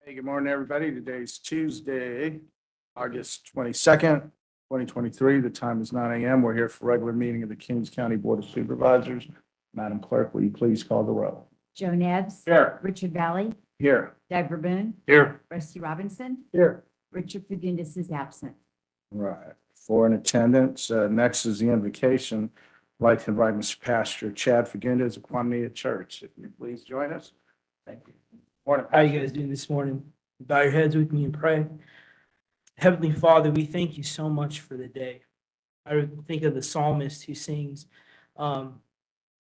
Hey, good morning, everybody. Today's Tuesday, August 22nd, 2023. The time is 9 a.m. We're here for regular meeting of the Kings County Board of Supervisors. Madam Clerk, will you please call the roll? Joe Nevs. Here. Richard Valley. Here. Doug Verboon. Here. Rusty Robinson. Here. Richard Fagundes is absent. Right. For in attendance, next is the invocation. I'd like to invite Mr. Pastor Chad Fagundes of Quantia Church. If you please join us. Thank you. Morning. How are you guys doing this morning? Bow your heads with me and pray. Heavenly Father, we thank you so much for the day. I think of the psalmist who sings,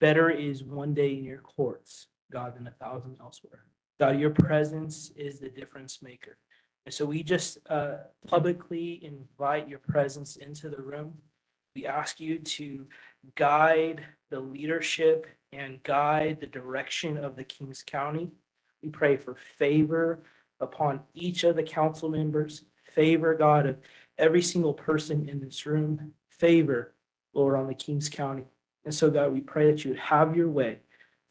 better is one day in your courts, God, than 1,000 elsewhere. God, your presence is the difference maker. And so we just publicly invite your presence into the room. We ask you to guide the leadership and guide the direction of the Kings County. We pray for favor upon each of the council members, favor, God, of every single person in this room, favor, Lord, on the Kings County. And so, God, we pray that you would have your way,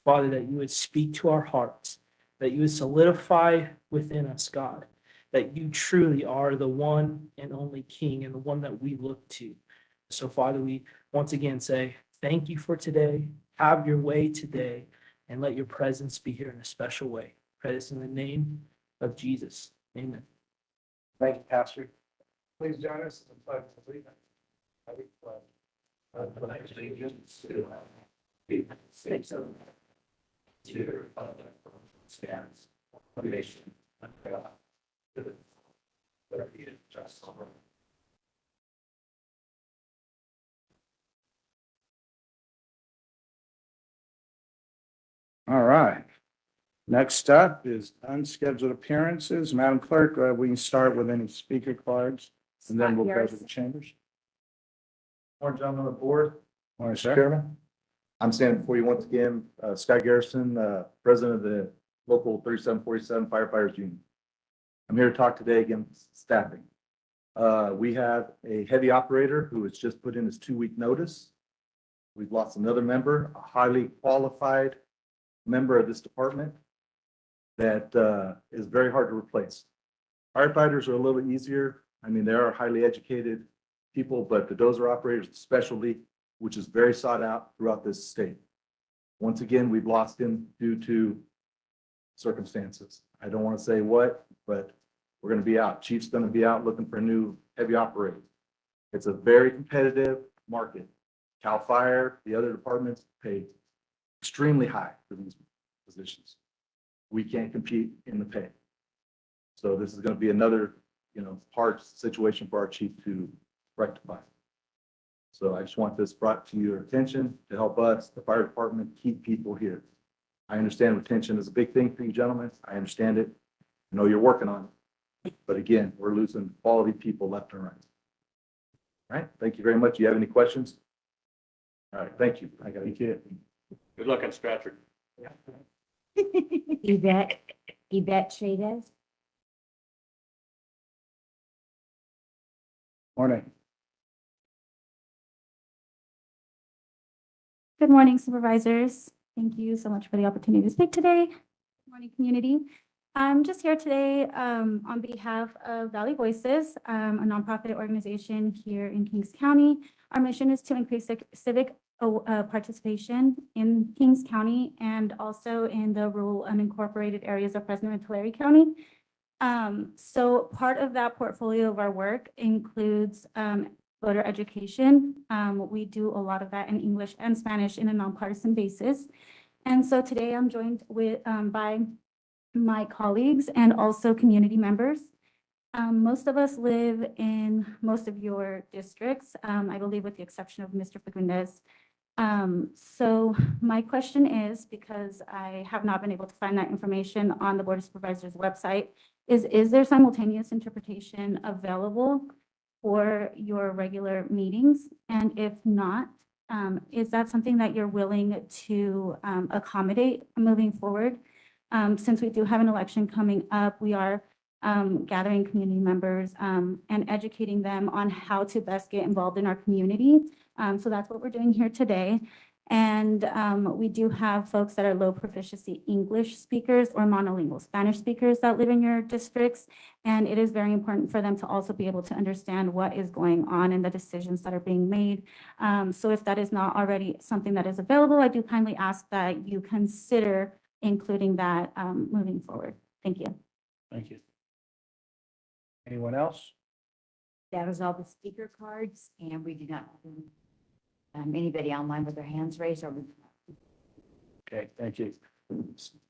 Father, that you would speak to our hearts, that you would solidify within us, God, that you truly are the one and only King and the one that we look to. So, Father, we once again say, thank you for today. Have your way today, and let your presence be here in a special way. Pray this in the name of Jesus. Amen. Thank you, Pastor. Please join us in the pledge of allegiance. I pledge allegiance to the United States of America, to the republic for which it stands, one nation, under God, indivisible, with liberty and justice for all. All right. Next up is unscheduled appearances. Madam Clerk, we can start with any speaker cards and then we'll go to the chambers. Morning, gentlemen of the board. Morning, sir. Chairman. I'm standing before you once again, Scott Garrison, President of the local 3747 firefighters union. I'm here to talk today against staffing. We have a heavy operator who has just put in his 2-week notice. We've lost another member, a highly qualified member of this department that is very hard to replace. Firefighters are a little easier. I mean, they are highly educated people, but the dozer operators, specialty, which is very sought out throughout this state. Once again, we've lost him due to circumstances. I don't want to say what, but we're going to be out. Chief's going to be out looking for a new heavy operator. It's a very competitive market. CAL FIRE, the other departments pay extremely high for these positions. We can't compete in the pay. So this is going to be another, hard situation for our chief to rectify. So I just want this brought to your attention to help us, the fire department, keep people here. I understand retention is a big thing for you gentlemen. I understand it. I know you're working on it. But again, we're losing quality people left and right. All right. Thank you very much. Do you have any questions? All right. Thank you. I got to get it. Good luck on Stratford. Yvette Chaydez. Morning. Good morning, supervisors. Thank you so much for the opportunity to speak today. Good morning, community. I'm just here today on behalf of Valley Voices, a nonprofit organization here in Kings County. Our mission is to increase civic participation in Kings County and also in the rural unincorporated areas of Fresno and Tulare County. So part of that portfolio of our work includes voter education. We do a lot of that in English and Spanish in a nonpartisan basis. And so today I'm joined with by my colleagues and also community members. Most of us live in most of your districts, I believe with the exception of Mr. Fagundes. So my question is, because I have not been able to find that information on the Board of Supervisors website, is there simultaneous interpretation available for your regular meetings? And if not, is that something that you're willing to accommodate moving forward? Since we do have an election coming up, we are gathering community members and educating them on how to best get involved in our community. So that's what we're doing here today. And we do have folks that are low proficiency English speakers or monolingual Spanish speakers that live in your districts. And it is very important for them to also be able to understand what is going on and the decisions that are being made. So if that is not already something that is available, I do kindly ask that you consider including that moving forward. Thank you. Thank you. Anyone else? That was all the speaker cards, and we did not have anybody online with their hands raised or. Okay, thank you.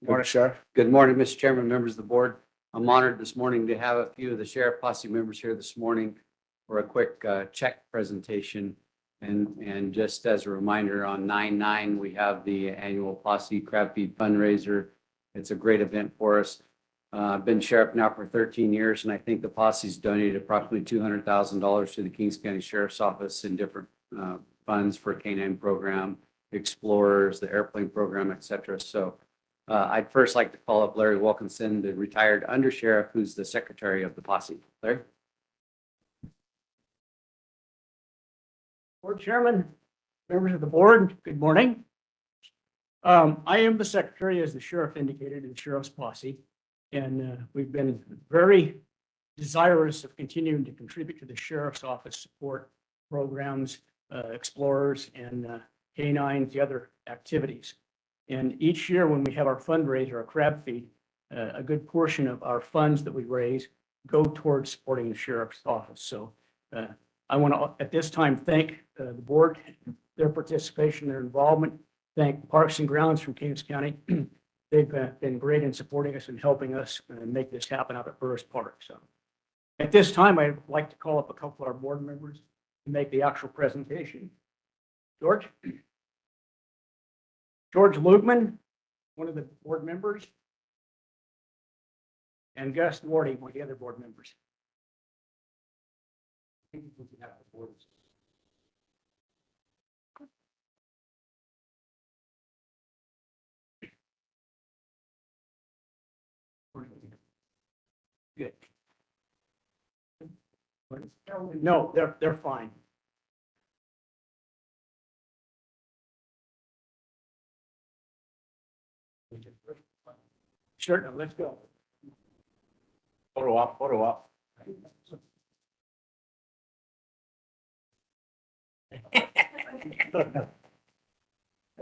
Morning, Sheriff. Good morning, Mr. Chairman, members of the board. I'm honored this morning to have a few of the sheriff posse members here this morning for a quick check presentation. And just as a reminder, on 9/9, we have the annual posse crab feed fundraiser. It's a great event for us. I've been sheriff now for 13 years, and I think the posse's donated approximately $200,000 to the Kings County Sheriff's Office in different funds for K-9 program, Explorers, the airplane program, et cetera. So I'd first like to call up Larry Wilkinson, the retired undersheriff, who's the secretary of the posse. Larry? Board Chairman, members of the board, good morning. I am the secretary, as the sheriff indicated, in the sheriff's posse. And we've been very desirous of continuing to contribute to the sheriff's office support programs, Explorers and K9s, the other activities. And each year when we have our fundraiser, our crab feed, a good portion of our funds that we raise go towards supporting the sheriff's office. So I want to, at this time, thank the board, their participation, their involvement. Thank Parks and Grounds from Kings County. They've been great in supporting us and helping us make this happen out at Burris Park. So at this time, I'd like to call up a couple of our board members to make the actual presentation. George? George Lugman, one of the board members. And Gus Wardy, one of the other board members. Good. No, they're fine. Sure, no, let's go. Photo op, photo op.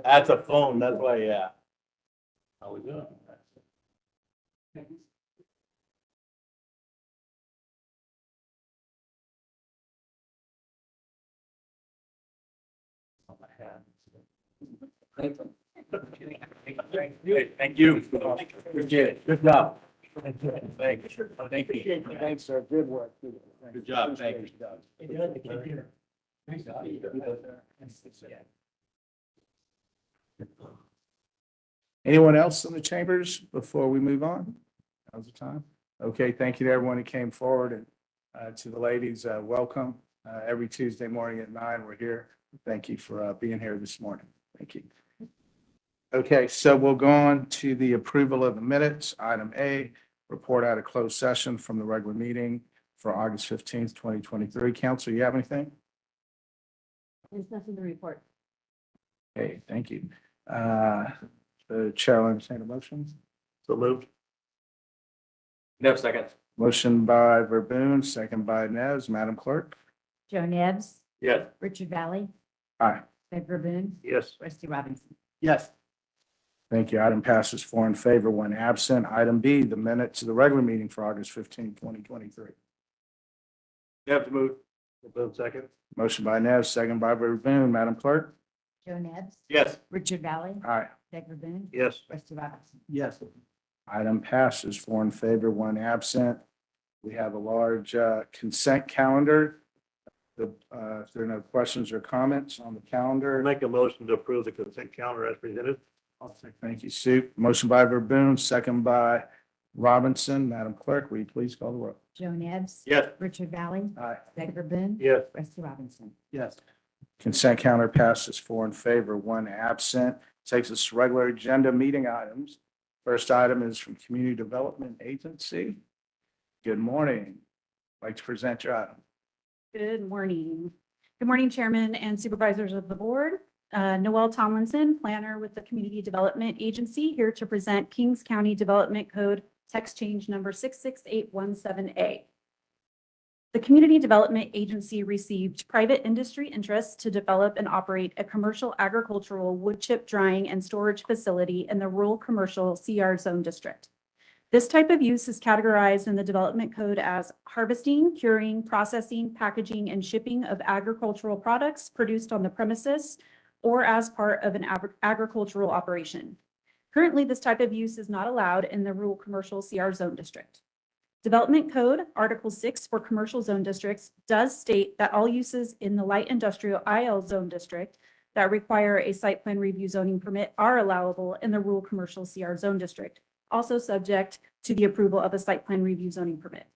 That's a phone, that's why, yeah. How we doing? Thank you. Appreciate it. Good job. Thank you. Thank you. Thanks, sir. Good work. Good job. Thank you. Anyone else in the chambers before we move on? Now's the time. Okay, thank you to everyone who came forward, and to the ladies, welcome. Every Tuesday morning at 9, we're here. Thank you for being here this morning. Thank you. Okay, so we'll go on to the approval of the minutes. Item A, report out of closed session from the regular meeting for August 15th, 2023. Council, you have anything? There's nothing to report. Okay, thank you. The chair will entertain a motion. So moved. No, second. Motion by Verboen, second by Nez. Madam Clerk? Joe Nevs, Yes. Richard Valley, Aye. Doug Verboen, Yes. Rusty Robinson. Yes. Thank you. Item passes 4 in favor, 1 absent. Item B, the minutes of the regular meeting for August 15th, 2023. You have to move. Second. Motion by Nez, second by Verboen. Madam Clerk? Joe Nevs, Yes. Richard Valley, Aye. Doug Verboen, Yes. Rusty Robinson. Yes. Item passes 4 in favor, 1 absent. We have a large consent calendar. If there are no questions or comments on the calendar. Make a motion to approve the consent calendar as presented. Thank you, Sue. Motion by Verboen, second by Robinson. Madam Clerk, will you please call the roll? Joe Nevs. Yes. Richard Valley, Aye. Doug Verboen, Yes. Rusty Robinson. Yes. Consent calendar passes 4 in favor, 1 absent. Takes us to regular agenda meeting items. First item is from Community Development Agency. Good morning. Like to present your item. Good morning. Good morning, Chairman and Supervisors of the Board. Noelle Tomlinson, planner with the Community Development Agency, here to present Kings County Development Code text change number 66817A. The Community Development Agency received private industry interest to develop and operate a commercial agricultural wood chip drying and storage facility in the rural commercial CR zone district. This type of use is categorized in the Development Code as harvesting, curing, processing, packaging, and shipping of agricultural products produced on the premises or as part of an agricultural operation. Currently, this type of use is not allowed in the rural commercial CR zone district. Development Code, Article 6 for commercial zone districts does state that all uses in the light industrial IL zone district that require a site plan review zoning permit are allowable in the rural commercial CR zone district, also subject to the approval of a site plan review zoning permit.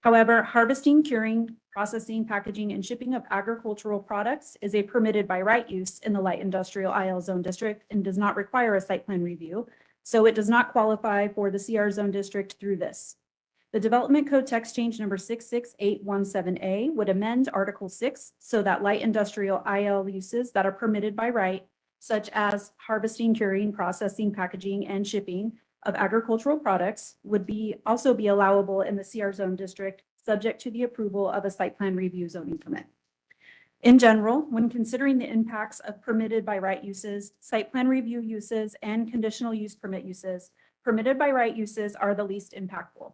However, harvesting, curing, processing, packaging, and shipping of agricultural products is a permitted by right use in the light industrial IL zone district and does not require a site plan review, so it does not qualify for the CR zone district through this. The Development Code text change number 66817A would amend Article 6 so that light industrial IL uses that are permitted by right, such as harvesting, curing, processing, packaging, and shipping of agricultural products, would also be allowable in the CR zone district, subject to the approval of a site plan review zoning permit. In general, when considering the impacts of permitted by right uses, site plan review uses, and conditional use permit uses, permitted by right uses are the least impactful.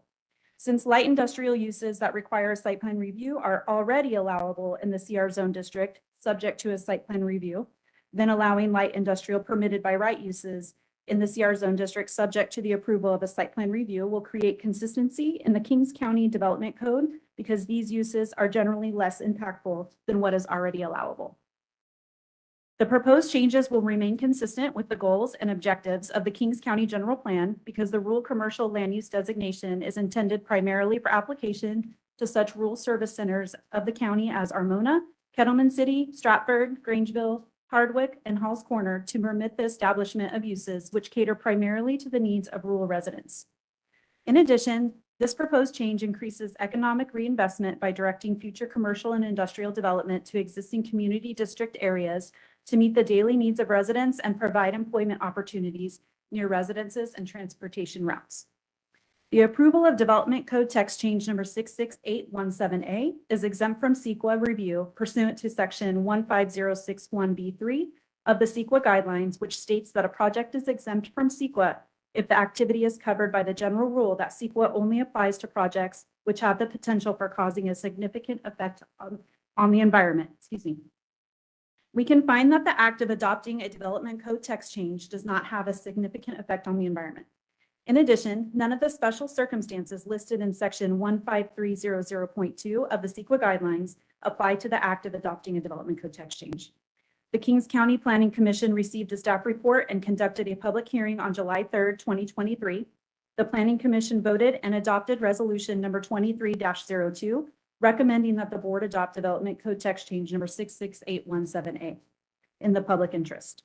Since light industrial uses that require a site plan review are already allowable in the CR zone district, subject to a site plan review, then allowing light industrial permitted by right uses in the CR zone district, subject to the approval of a site plan review, will create consistency in the Kings County Development Code because these uses are generally less impactful than what is already allowable. The proposed changes will remain consistent with the goals and objectives of the Kings County General Plan because the rural commercial land use designation is intended primarily for application to such rural service centers of the county as Armona, Kettleman City, Stratford, Grangeville, Hardwick, and Halls Corner to permit the establishment of uses which cater primarily to the needs of rural residents. In addition, this proposed change increases economic reinvestment by directing future commercial and industrial development to existing community district areas to meet the daily needs of residents and provide employment opportunities near residences and transportation routes. The approval of Development Code text change number 66817A is exempt from CEQA review pursuant to section 15061B3 of the CEQA guidelines, which states that a project is exempt from CEQA if the activity is covered by the general rule that CEQA only applies to projects which have the potential for causing a significant effect on the environment. We can find that the act of adopting a Development Code text change does not have a significant effect on the environment. In addition, none of the special circumstances listed in section 15300.2 of the CEQA guidelines apply to the act of adopting a Development Code text change. The Kings County Planning Commission received a staff report and conducted a public hearing on July 3rd, 2023. The Planning Commission voted and adopted resolution number 23-02, recommending that the board adopt Development Code text change number 66817A in the public interest.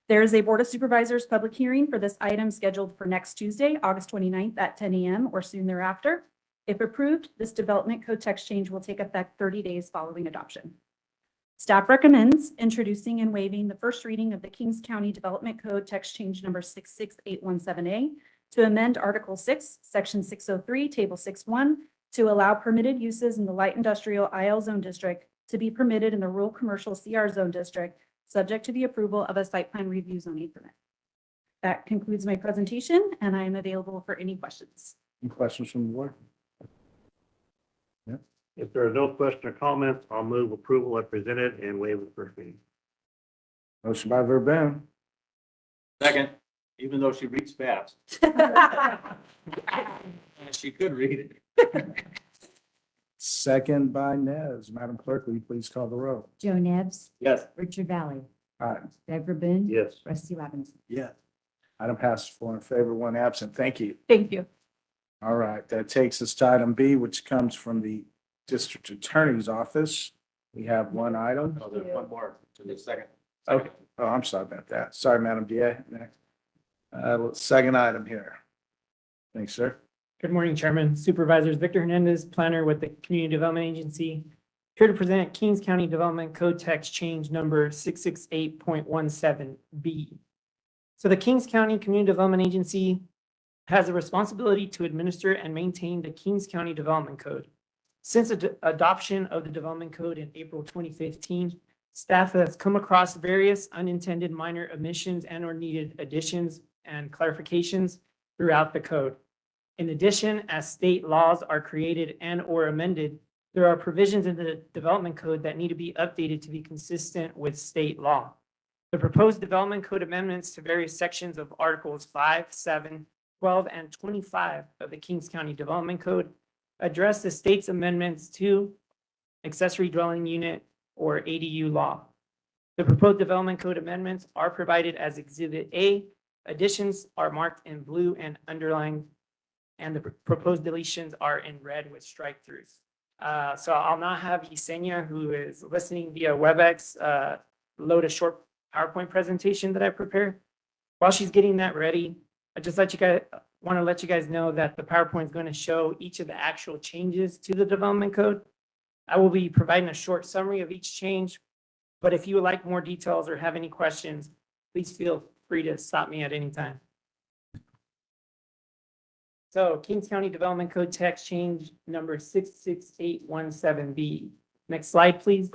There is a Board of Supervisors public hearing for this item scheduled for next Tuesday, August 29th at 10 a.m. or soon thereafter. If approved, this Development Code text change will take effect 30 days following adoption. Staff recommends introducing and waiving the first reading of the Kings County Development Code text change number 66817A to amend Article 6, Section 603, Table 6.1 to allow permitted uses in the light industrial IL zone district to be permitted in the rural commercial CR zone district, subject to the approval of a site plan review zoning permit. That concludes my presentation, and I am available for any questions. Any questions from the board? If there are no question or comments, I'll move approval as presented and waive the first reading. Motion by Verboen, Second, even though she reads fast, she could read it. second by Nez. Madam Clerk, will you please call the roll? Joe Nevs, Yes. Richard Valley, Aye. Doug Verboen. Yes. Rusty Robinson. Yeah. Item passes 4 in favor, 1 absent. Thank you. Thank you. All right, that takes us to item B, which comes from the District Attorney's Office. We have one item. Oh, there's one more to the second. Okay. Oh, I'm sorry about that. Sorry, Madam DA. Next. Second item here. Thanks, sir. Good morning, Chairman, Supervisors. Victor Hernandez, planner with the Community Development Agency. Here to present Kings County Development Code Text Change Number 668.17B. So the Kings County Community Development Agency has the responsibility to administer and maintain the Kings County Development Code. Since the adoption of the Development Code in April 2015, staff has come across various unintended minor omissions and or needed additions and clarifications throughout the code. In addition, as state laws are created and or amended, there are provisions in the Development Code that need to be updated to be consistent with state law. The proposed Development Code amendments to various sections of Articles 5, 7, 12, and 25 of the Kings County Development Code address the state's amendments to accessory dwelling unit or ADU law. The proposed Development Code amendments are provided as Exhibit A. Additions are marked in blue and underlined, and the proposed deletions are in red with strike throughs. So I'll now have Yesenia, who is listening via WebEx, load a short PowerPoint presentation that I prepared. While she's getting that ready, I just want to let you guys know that the PowerPoint is going to show each of the actual changes to the Development Code. I will be providing a short summary of each change, but if you would like more details or have any questions, please feel free to stop me at any time. So Kings County Development Code Text Change Number 66817B. Next slide, please.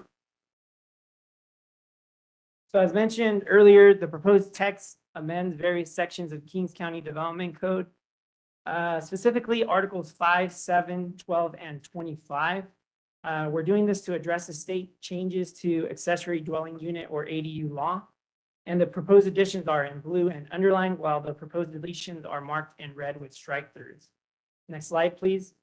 So as mentioned earlier, the proposed text amends various sections of Kings County Development Code, specifically Articles 5, 7, 12, and 25. We're doing this to address the state changes to accessory dwelling unit or ADU law. And the proposed additions are in blue and underlined, while the proposed deletions are marked in red with strike throughs. Next slide, please.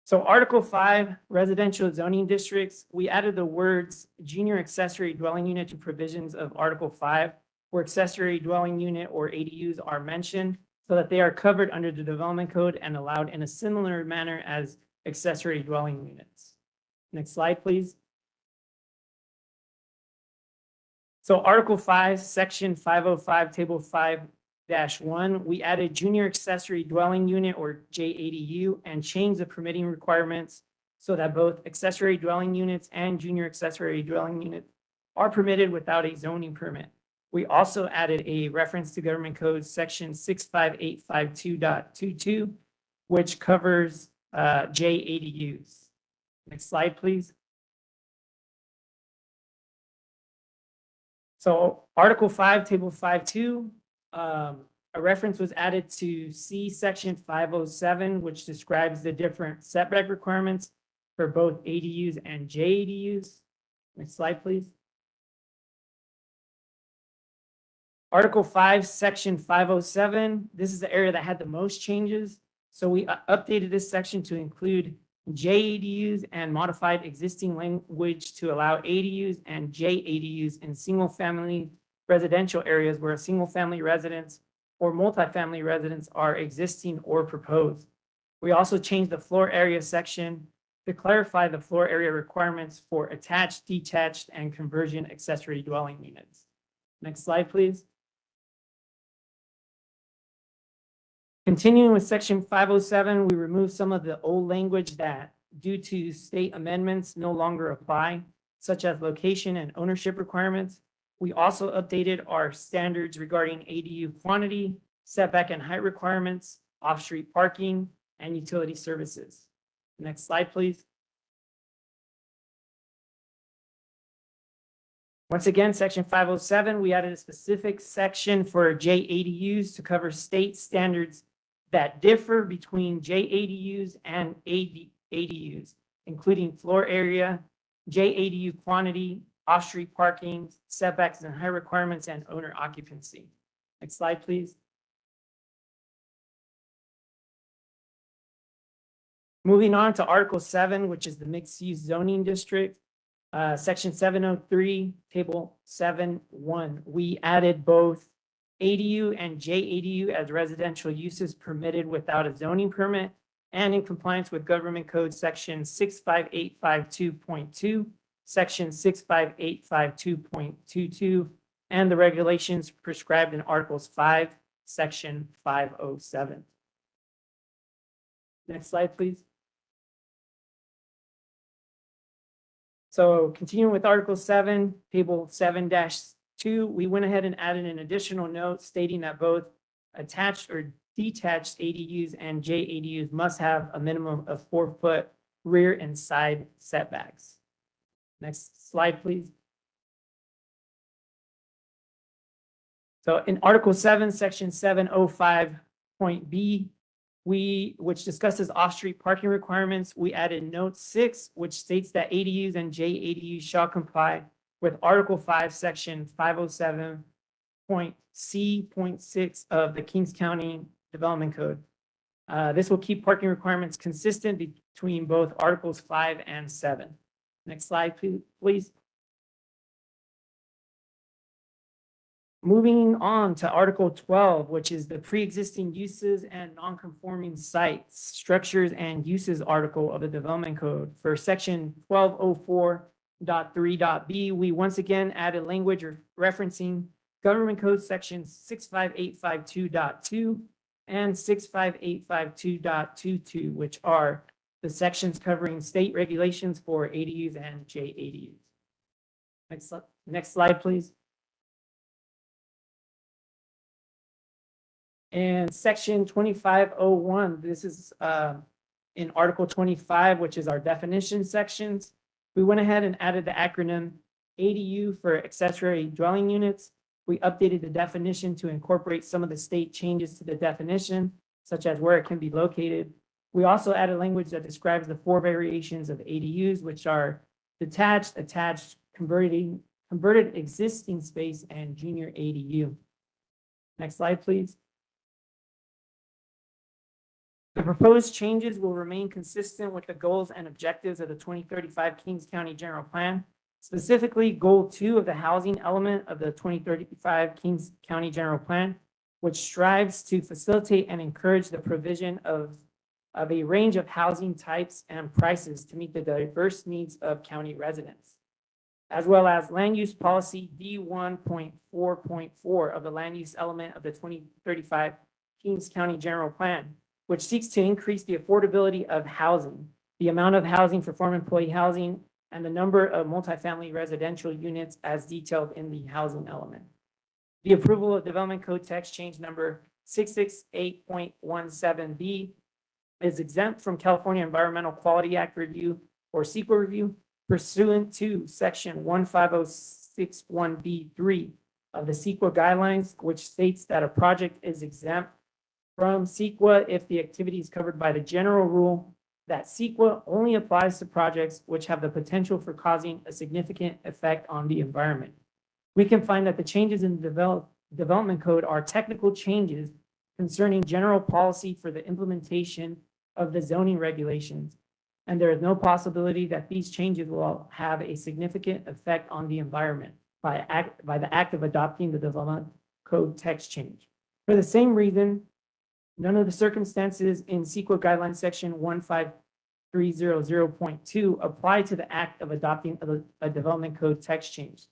So Article 5, residential zoning districts, we added the words junior accessory dwelling unit to provisions of Article 5, where accessory dwelling unit or ADUs are mentioned, so that they are covered under the Development Code and allowed in a similar manner as accessory dwelling units. Next slide, please. So Article 5, Section 505, Table 5-1, we added junior accessory dwelling unit or JADU and changed the permitting requirements so that both accessory dwelling units and junior accessory dwelling units are permitted without a zoning permit. We also added a reference to Government Code Section 65852.22, which covers JADUs. Next slide, please. So Article 5, Table 5.2, a reference was added to C Section 507, which describes the different setback requirements for both ADUs and JADUs. Next slide, please. Article 5, Section 507, this is the area that had the most changes. So we updated this section to include JADUs and modified existing language to allow ADUs and JADUs in single-family residential areas where single-family residence or multifamily residence are existing or proposed. We also changed the floor area section to clarify the floor area requirements for attached, detached, and conversion accessory dwelling units. Next slide, please. Continuing with Section 507, we removed some of the old language that, due to state amendments, no longer apply, such as location and ownership requirements. We also updated our standards regarding ADU quantity, setback and height requirements, off-street parking, and utility services. Next slide, please. Once again, Section 507, we added a specific section for JADUs to cover state standards that differ between JADUs and ADUs, including floor area, JADU quantity, off-street parking, setbacks and height requirements, and owner occupancy. Next slide, please. Moving on to Article 7, which is the mixed-use zoning district. Section 703, Table 7.1. We added both ADU and JADU as residential uses permitted without a zoning permit and in compliance with Government Code Section 65852.2, Section 65852.22, and the regulations prescribed in Articles 5, Section 507. Next slide, please. So continuing with Article 7, Table 7-2, we went ahead and added an additional note stating that both attached or detached ADUs and JADUs must have a minimum of 4-foot rear and side setbacks. Next slide, please. So in Article 7, Section 705.b, which discusses off-street parking requirements, we added Note 6, which states that ADUs and JADUs shall comply with Article 5, Section 507.c.6 of the Kings County Development Code. This will keep parking requirements consistent between both Articles 5 and 7. Next slide, please. Moving on to Article 12, which is the pre-existing uses and non-conforming sites, structures and uses article of the Development Code. For Section 1204.3.b, we once again added language referencing Government Code Section 65852.2 and 65852.22, which are the sections covering state regulations for ADUs and JADUs. Next slide, please. And Section 2501, this is in Article 25, which is our definition sections. We went ahead and added the acronym ADU for accessory dwelling units. We updated the definition to incorporate some of the state changes to the definition, such as where it can be located. We also added language that describes the 4 variations of ADUs, which are detached, attached, converted existing space, and junior ADU. Next slide, please. The proposed changes will remain consistent with the goals and objectives of the 2035 Kings County General Plan. Specifically, Goal 2 of the housing element of the 2035 Kings County General Plan, which strives to facilitate and encourage the provision of a range of housing types and prices to meet the diverse needs of county residents, as well as Land Use Policy D1.4.4 of the land use element of the 2035 Kings County General Plan, which seeks to increase the affordability of housing, the amount of housing for farm employee housing, and the number of multifamily residential units as detailed in the housing element. The approval of Development Code Text Change Number 668.17B is exempt from California Environmental Quality Act review or CEQA review pursuant to Section 15061B3 of the CEQA guidelines, which states that a project is exempt from CEQA if the activity is covered by the general rule that CEQA only applies to projects which have the potential for causing a significant effect on the environment. We can find that the changes in the development code are technical changes concerning general policy for the implementation of the zoning regulations, and there is no possibility that these changes will have a significant effect on the environment by the act of adopting the development code text change. For the same reason, none of the circumstances in CEQA guideline section 15300.2 apply to the act of adopting a development code text change.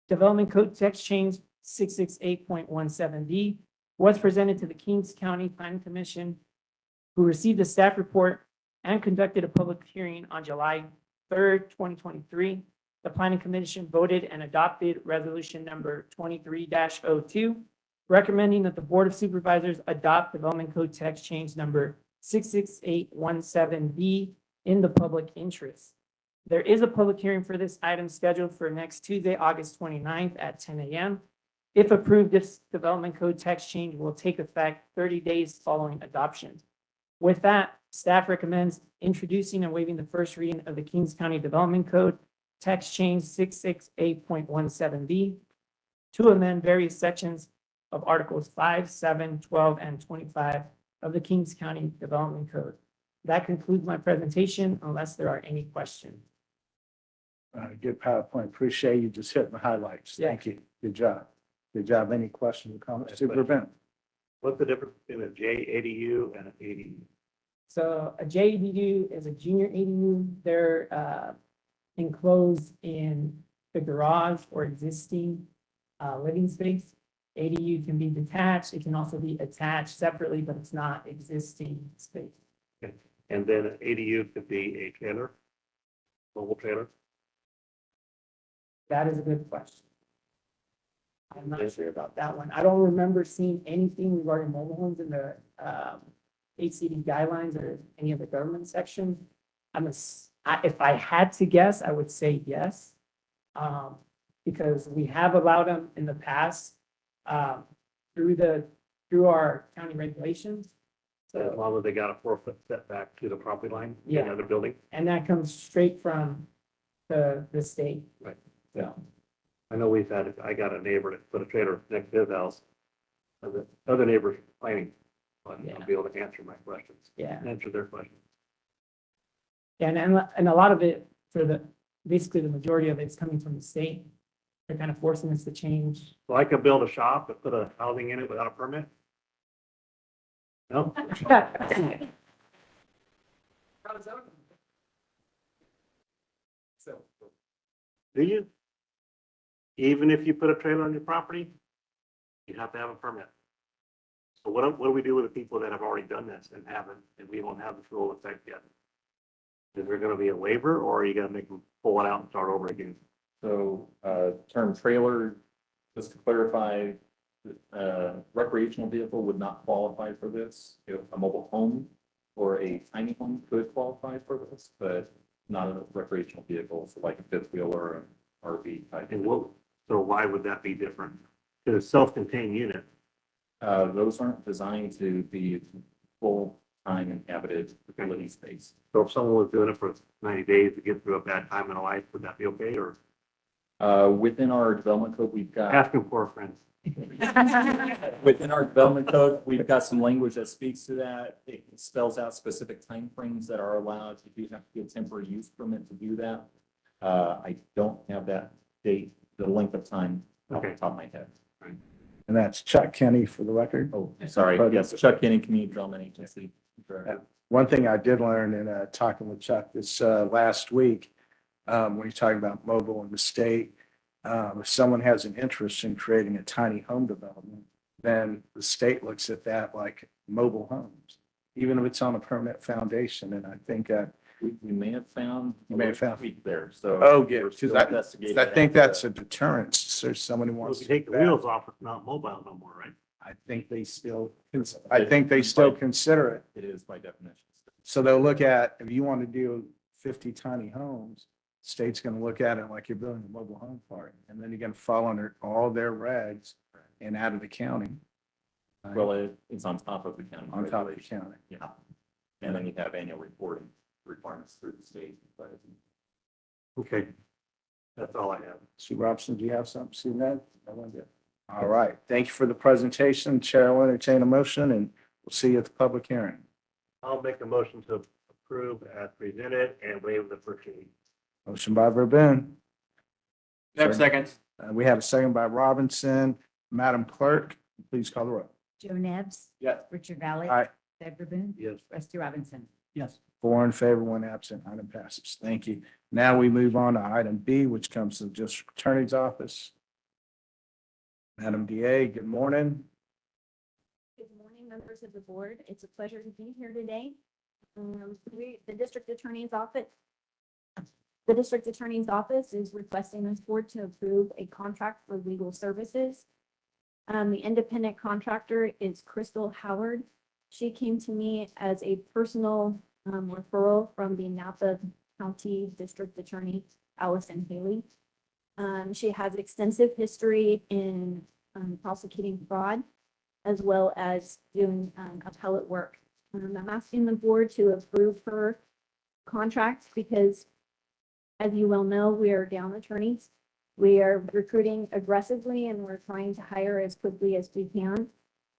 Development code text change 668.17B was presented to the Kings County Planning Commission, who received a staff report and conducted a public hearing on July 3rd, 2023. The Planning Commission voted and adopted resolution number 23-02, recommending that the Board of Supervisors adopt Development Code Text Change number 66817B in the public interest. There is a public hearing for this item scheduled for next Tuesday, August 29th at 10 a.m. If approved, this Development Code Text Change will take effect 30 days following adoption. With that, staff recommends introducing and waiving the first reading of the Kings County Development Code Text Change 668.17B to amend various sections of Articles 5, 7, 12, and 25 of the Kings County Development Code. That concludes my presentation, unless there are any questions. Good PowerPoint. Appreciate you just hitting the highlights. Yeah. Thank you. Good job. Good job. Any questions or comments? Superintendent? What's the difference between a JADU and an ADU? So a JADU is a junior ADU. They're enclosed in the garage or existing living space. ADU can be detached. It can also be attached separately, but it's not existing space. And then an ADU could be a trailer, mobile trailer. That is a good question. I'm not sure about that one. I don't remember seeing anything regarding mobile homes in the HCD guidelines or any of the government section. If I had to guess, I would say yes. Because we have allowed them in the past through our county regulations. As So, long as they got a 4-foot setback to the property line, Yeah. another building. and that comes straight from the state. Right. So, I know I got a neighbor that put a trailer next to his house. And the other neighbors complaining, but Yeah. I'll be able to answer my questions, yeah. answer their questions. And a lot of it basically the majority of it's coming from the state. They're kind of forcing us to change. So I could build a shop and put a housing in it without a permit? No? Do you? Even if you put a trailer on your property, you have to have a permit. So what do we do with the people that have already done this and haven't, and we won't have the full effect yet? Is there gonna be a waiver, or are you gonna make them pull it out and start over again? So, term trailer, just to clarify, recreational vehicle would not qualify for this. If a mobile home or a tiny home could qualify for this, but not a recreational vehicle, so like a fifth wheel or an RV type. And so why would that be different? Because it's self-contained unit. Those aren't designed to be full-time inhabited living space. So if someone was doing it for 90 days to get through a bad time in a life, would that be okay, or Within our development code, we've got. ask them for a friend? Within our development code, we've got some language that speaks to that. It spells out specific timeframes that are allowed. You do have to get temporary use permit to do that. I don't have that date, the length of time off the Okay. top of my head. And that's Chuck Kenny for the record. Oh, sorry. Yes, Chuck Kenny, Community Development Agency. One thing I did learn in talking with Chuck this last week, when you're talking about mobile in the state, if someone has an interest in creating a tiny home development, then the state looks at that like mobile homes, even if it's on a permanent foundation. And I think, We may have found. You may have found- Tweak there, so. oh, yeah, we're because still investigating I think that. that's a deterrence. So somebody Well, wants if to you take the do that. wheels off, it's not mobile no more, right? I think they still consider it. It is by definition. So they'll look at, if you want to do 50 tiny homes, state's going to look at it like you're building a mobile home park. And then you're going to fall under all their regs and out of the county. Well, it's on top of the county. On top of the regulation. county. Yeah. And then you have annual reporting requirements through the state, but. Okay. That's all I have. Sue Robson, do you have something, Sue, Ned? All right. Thank you for the presentation. Chair will entertain a motion and we'll see you at the public hearing. I'll make a motion to approve as presented and waive the first reading. Motion by Verboen. Second. We have a second by Robinson. Madam Clerk, please call the roll. Joe Nevs. Yes. Richard Valley. Aye. Doug Verboen. Yes. Rusty Robinson. Yes. 4 in favor, 1 absent. Item passes. Thank you. Now we move on to item B, which comes to the District Attorney's Office. Madam DA, good morning. Good morning, members of the board. It's a pleasure to be here today. The district attorney's office is requesting this board to approve a contract for legal services. The independent contractor is Crystal Howard. She came to me as a personal referral from the Napa County District Attorney, Allison Haley. She has extensive history in prosecuting fraud as well as doing appellate work. I'm asking the board to approve her contract because, as you well know, we are down attorneys. We are recruiting aggressively and we're trying to hire as quickly as we can.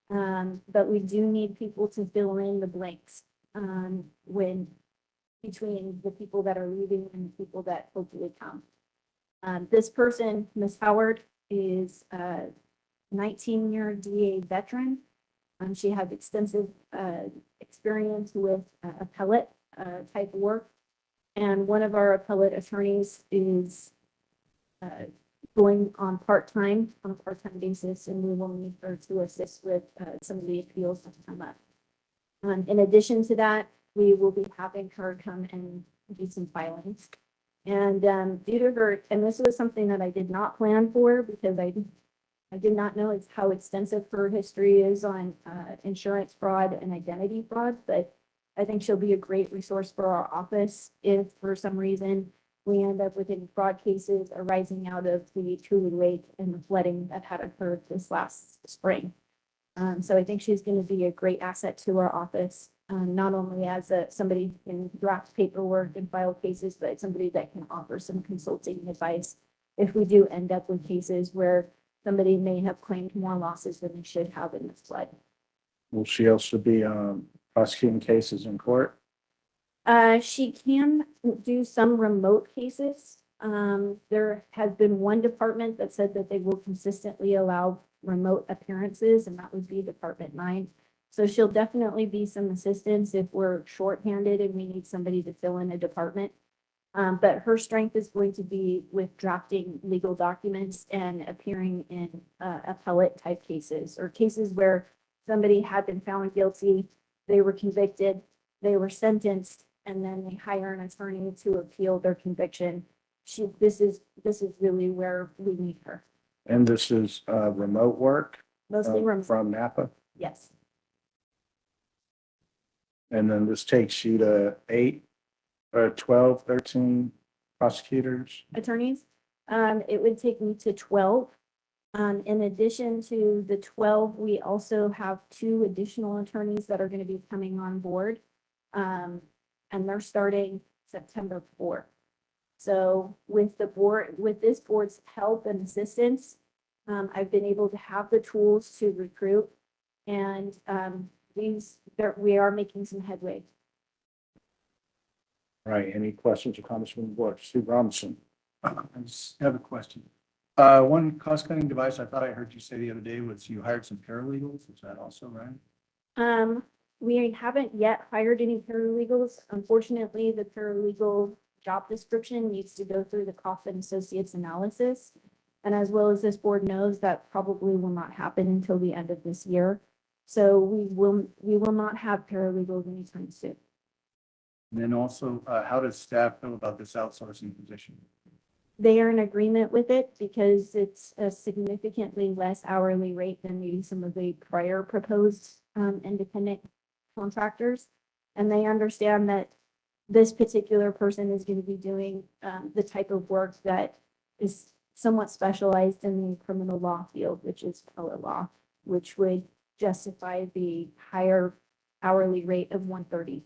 But we do need people to fill in the blanks between the people that are leaving and the people that hopefully come. This person, Ms. Howard, is a 19-year DA veteran. She has extensive experience with appellate type work. And one of our appellate attorneys is going on on a part-time basis, and we will need her to assist with some of the appeals that come up. In addition to that, we will be having her come and do some filings. And due to her, and this was something that I did not plan for because I did not know it's how extensive her history is on insurance fraud and identity fraud, but I think she'll be a great resource for our office if for some reason we end up with any fraud cases arising out of the Tule Lake and the flooding that had occurred this last spring. So I think she's going to be a great asset to our office, not only as somebody who can draft paperwork and file cases, but somebody that can offer some consulting advice if we do end up with cases where somebody may have claimed more losses than they should have in this flood. Will she also be prosecuting cases in court? She can do some remote cases. There has been one department that said that they will consistently allow remote appearances, and that would be Department 9. So she'll definitely be some assistance if we're shorthanded and we need somebody to fill in a department. But her strength is going to be with drafting legal documents and appearing in appellate type cases or cases where somebody had been found guilty, they were convicted, they were sentenced, and then they hire an attorney to appeal their conviction. This is really where we need her. And this is remote work Mostly remote, from Napa? yes. And then this takes you to 8 or 12, 13 prosecutors? Attorneys. It would take me to 12. In addition to the 12, we also have 2 additional attorneys that are going to be coming on board. And they're starting September 4th. So with the board, with this board's help and assistance, I've been able to have the tools to recruit, and we are making some headway. Right, any questions or comments from the board? Steve Robinson? I just have a question. One cost cutting device I thought I heard you say the other day was you hired some paralegals. Is that also right? We haven't yet hired any paralegals. Unfortunately, the paralegal job description needs to go through the Coffin Associates analysis. And as well as this board knows, that probably will not happen until the end of this year. So we will not have paralegals anytime soon. And then also, how does staff feel about this outsourcing position? They are in agreement with it because it's a significantly less hourly rate than maybe some of the prior proposed independent contractors. And they understand that this particular person is going to be doing the type of work that is somewhat specialized in the criminal law field, which is appellate law, which would justify the higher hourly rate of $130.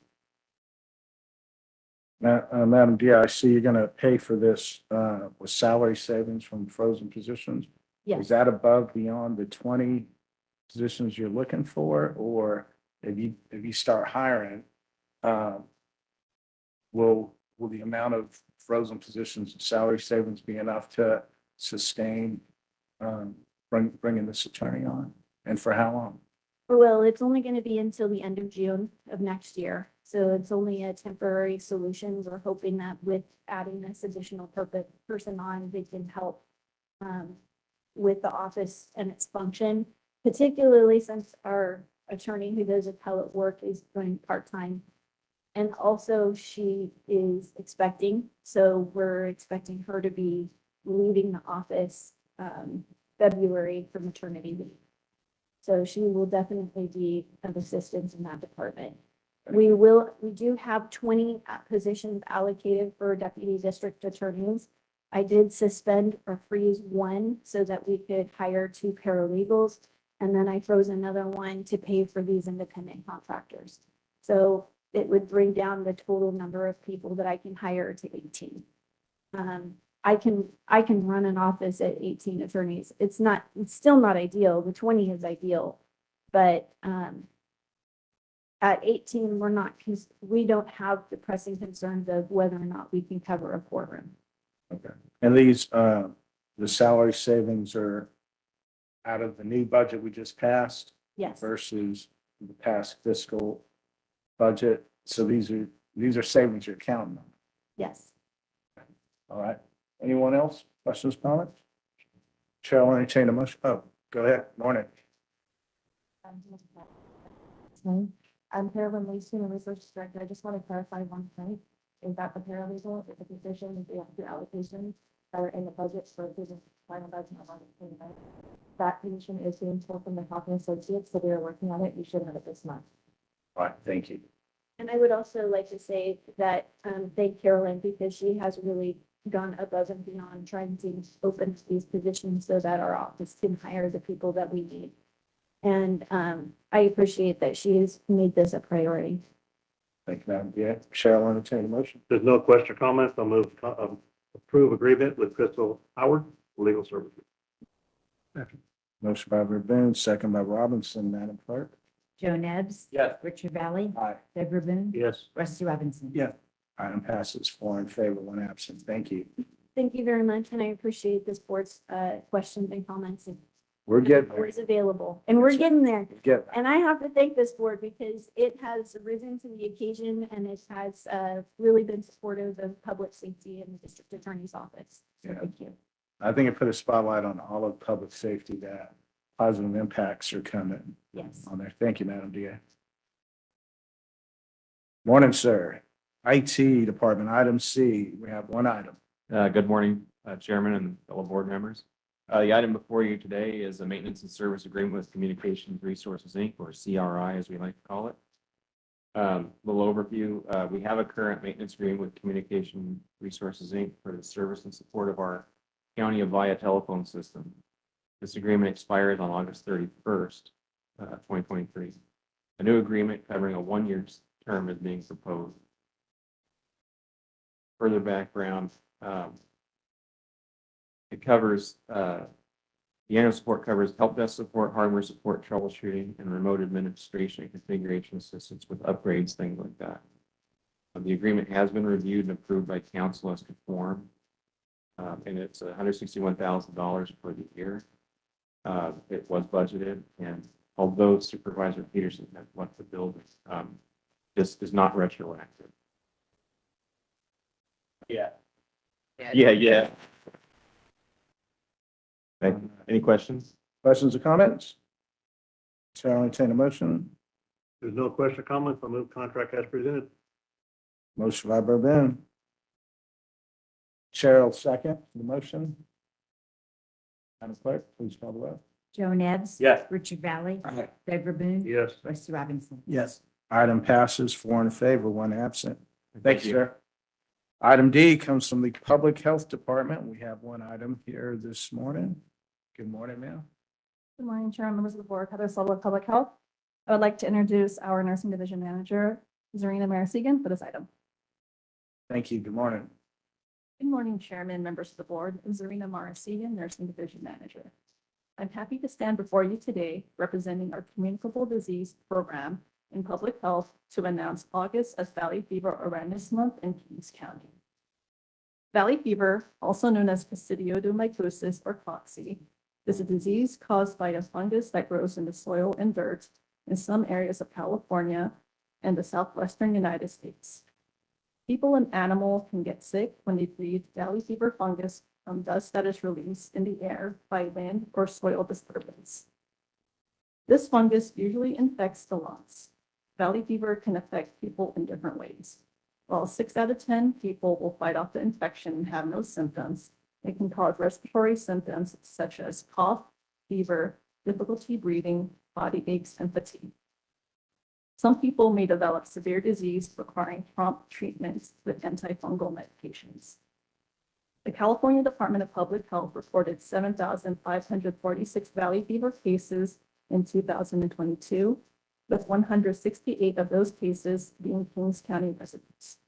Madam Dia, I see you're gonna pay for this with salary savings from frozen positions. Yes. Is that above beyond the 20 positions you're looking for, or if you start hiring, will the amount of frozen positions and salary savings be enough to sustain bringing this attorney on, and for how long? Well, it's only going to be until the end of June of next year. So it's only a temporary solution. We're hoping that with adding this additional person on, they can help with the office and its function, particularly since our attorney who does appellate work is going part-time. And also she is expecting, so we're expecting her to be leaving the office February for maternity leave. So she will definitely be of assistance in that department. We do have 20 positions allocated for deputy district attorneys. I did suspend or freeze one so that we could hire 2 paralegals. And then I froze another one to pay for these independent contractors. So it would bring down the total number of people that I can hire to 18. I can run an office at 18 attorneys. It's still not ideal. The 20 is ideal, but at 18, we don't have the pressing concerns of whether or not we can cover a courtroom. Okay. And these, the salary savings are out of the new budget we just passed Yes, versus the past fiscal budget. So these are savings you're counting on. yes. All right. Anyone else? Questions, comments? Chair will entertain a motion. Oh, go ahead. Morning. I'm Carolyn Lee, Senior Research Director. I just want to clarify one thing. is that the paralegal, is a position, we have two allocations that are in the budget for the final budget. That position is being pulled from the Hawkins Associates, so we are working on it. You should have it this month. All right, thank you. And I would also like to say that, thank Carolyn, because she has really gone above and beyond trying to open these positions so that our office can hire the people that we need. And, I appreciate that she has made this a priority. Thank you, Madam Chair. Cheryl, entertain a motion. There's no question or comments. I'll move, approve agreement with Crystal Howard, legal services. Motion by Verboen, second by Robinson, Madam Clerk. Joe Nevs. Yes. Richard Valley. Aye. Deborah Boone. Yes. Rusty Robinson. Yeah. Item passes 4 in favor, 1 absent. Thank you. Thank you very much, and I appreciate this board's, questions and comments. And We're getting the there. board is available, and we're getting there. Get, And I have to thank this board because it has risen to the occasion and it has really been supportive of public safety in the district attorney's office. So Yeah. thank you. I think it put a spotlight on all of public safety that positive impacts are coming Yes. on there. Thank you, Madam DA. Morning, sir. IT Department, item C, we have 1 item. Good morning, Chairman and fellow board members. The item before you today is a maintenance and service agreement with Communications Resources, Inc., or CRI, as we like to call it. Little overview, we have a current maintenance agreement with Communication Resources, Inc. for the service and support of our County of Via telephone system. This agreement expires on August 31st, 2023. A new agreement covering a 1-year term is being proposed. Further background, it covers, the annual support covers help desk support, hardware support, troubleshooting, and remote administration and configuration assistance with upgrades, things like that. The agreement has been reviewed and approved by council as conformed. And it's $161,000 for the year. It was budgeted, and although Supervisor Peterson has left the building, this is not retroactive. Yeah. Yeah. Thank you. Any questions? Questions or comments? Chair, I'll entertain a motion. There's no question or comments. I'll move contract as presented. Motion by Verboen. Cheryl, second the motion. Madam Clerk, please call the roll. Joe Nevs. Yes. Richard Valley. Aye. Deborah Boone. Yes. Rusty Robinson. Yes. Item passes 4 in favor, 1 absent. Thank you, sir. Item D comes from the Public Health Department. We have 1 item here this morning. Good morning, ma'am. Good morning, Chair and members of the board. Heather Sullivan, Public Health. I would like to introduce our Nursing Division Manager, Zarina Marasegan, for this item. Thank you. Good morning. Good morning, Chairman, members of the board. Zarina Marasegan, Nursing Division Manager. I'm happy to stand before you today representing our Communicable Disease Program in Public Health to announce August as Valley Fever Awareness Month in Kings County. Valley fever, also known as coccidioidomycosis or COXY, is a disease caused by a fungus that grows in the soil and dirt in some areas of California and the southwestern United States. People and animals can get sick when they breathe valley fever fungus from dust that is released in the air by wind or soil disturbance. This fungus usually infects the lungs. Valley fever can affect people in different ways. While 6 out of 10 people will fight off the infection and have no symptoms, it can cause respiratory symptoms such as cough, fever, difficulty breathing, body aches, and fatigue. Some people may develop severe disease requiring prompt treatments with antifungal medications. The California Department of Public Health reported 7,546 valley fever cases in 2022, with 168 of those cases being Kings County residents.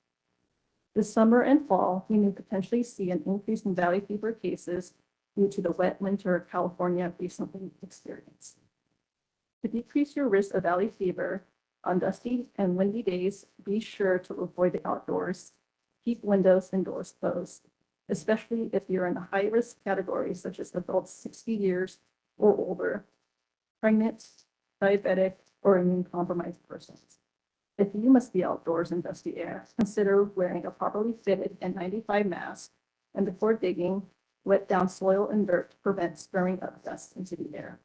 This summer and fall, we may potentially see an increase in valley fever cases due to the wet winter California recently experienced. To decrease your risk of valley fever, on dusty and windy days, be sure to avoid the outdoors. Keep windows and doors closed, especially if you're in a high-risk category such as adults 60 years or older, pregnant, diabetic, or immune-compromised persons. If you must be outdoors in dusty air, consider wearing a properly fitted N95 mask, and before digging, wet down soil and dirt to prevent stirring up dust into the air.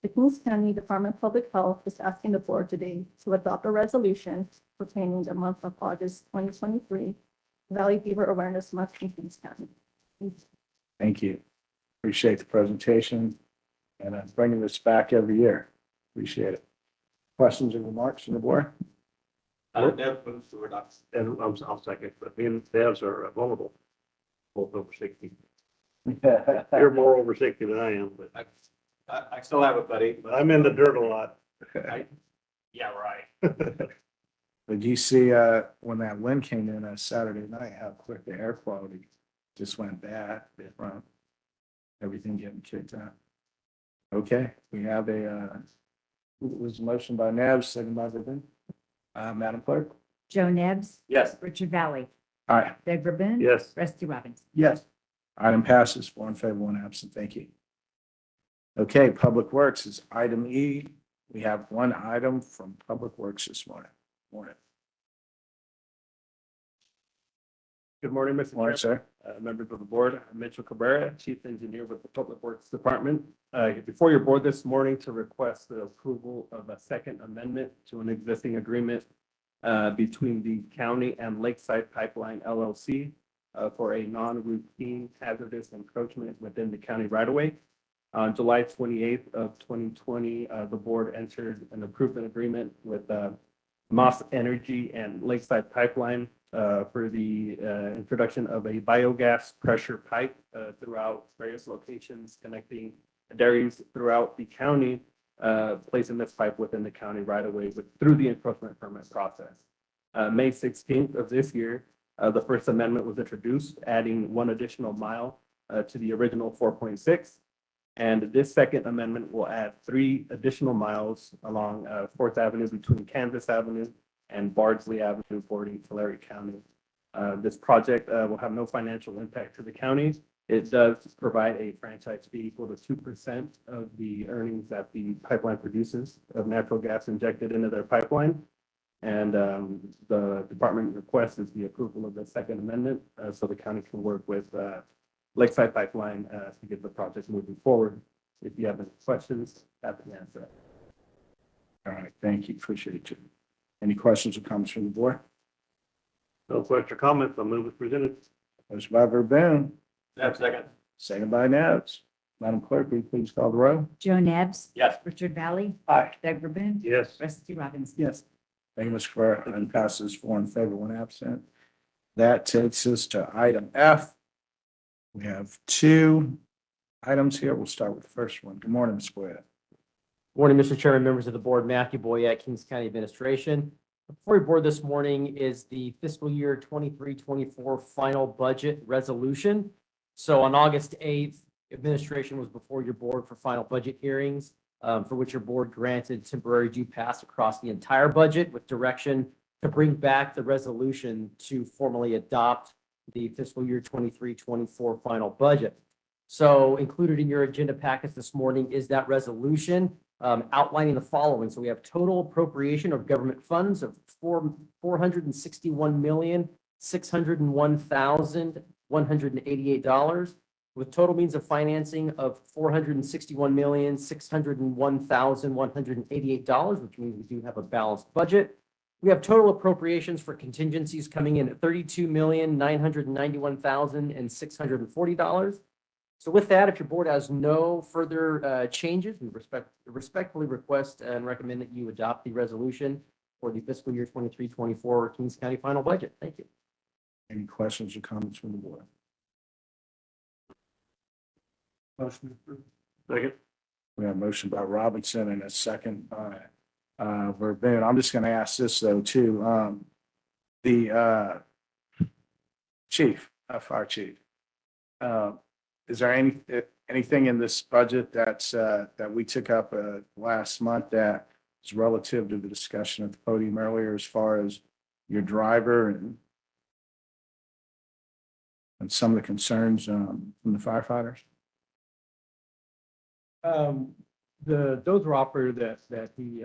The Kings County Department of Public Health is asking the board today to adopt a resolution pertaining the month of August 2023, Valley Fever Awareness Month in Kings County. Thank you. Appreciate the presentation and bringing this back every year. Appreciate it. Questions or remarks from the board? And I'll second, but me and Devs are vulnerable, both over 60. You're more over 60 than I am, but I still have it, buddy. I'm in the dirt a lot. Yeah, right. Did you see, when that wind came in Saturday night, how quick the air quality just went bad from everything getting kicked out? Okay, we have a, was a motion by Nabs, second by Verboen. Madam Clerk? Joe Nebs, Yes. Richard Valley, Aye. Doug Verboen. Yes. Rusty Robbins. Yes. Item passes, 4 in favor, 1 absent. Thank you. Okay, Public Works is item E. We have one item from Public Works this morning. Morning. Good morning, Mr. Morning, Chairman, sir. members of the board. I'm Mitchell Cabrera, Chief Engineer with the Public Works Department. Before your board this morning to request the approval of a second amendment to an existing agreement between the county and Lakeside Pipeline LLC for a non-routine hazardous encroachment within the county right-of-way. On July 28th of 2020, the board entered an improvement agreement with Moss Energy and Lakeside Pipeline for the introduction of a biogas pressure pipe throughout various locations connecting dairies throughout the county, placing this pipe within the county right away through the encroachment permit process. May 16th of this year, the First Amendment was introduced, adding 1 additional mile to the original 4.6. And this second amendment will add 3 additional miles along 4th Avenue between Kansas Avenue and Bardsley Avenue bordering Tulare County. This project will have no financial impact to the county. It does provide a franchise fee equal to 2% of the earnings that the pipeline produces of natural gas injected into their pipeline. And the department requests is the approval of the second amendment so the county can work with Lakeside Pipeline to get the project moving forward. If you have any questions, happy to answer. All right, thank you. Appreciate you. Any questions or comments from the board? No question or comments. I'll move as presented. Motion by Verboen, Second. second by Nabs. Madam Clerk, will you please call the row? Joe Nebs. Yes. Richard Valley, Aye. Doug Verboen. Yes. Rusty Robbins. Yes. Thank you, Mr. Cabrera. Item passes 4 in favor, 1 absent. That takes us to item F. We have 2 items here. We'll start with the first one. Good morning, Ms. Boyette. Morning, Mr. Chairman, members of the board, Matthew Boyette, Kings County Administration. Before your board this morning is the fiscal year 23-24 final budget resolution. So on August 8th, administration was before your board for final budget hearings, for which your board granted temporary due pass across the entire budget with direction to bring back the resolution to formally adopt the fiscal year 23-24 final budget. So included in your agenda packets this morning is that resolution outlining the following. So we have total appropriation of government funds of $461,601,188, with total means of financing of $461,601,188, which means we do have a balanced budget. We have total appropriations for contingencies coming in at $32,991,640. So with that, if your board has no further changes, we respectfully request and recommend that you adopt the resolution for the fiscal year 23-24 Kings County final budget. Thank you. Any questions or comments from the board? Motion approved. Second. We have a motion by Robinson and a second by Verboen. I'm just going to ask this though too. The chief, fire chief, is there anything in this budget that's that we took up last month that is relative to the discussion at the podium earlier as far as your driver and some of the concerns from the firefighters? The dozer operator that he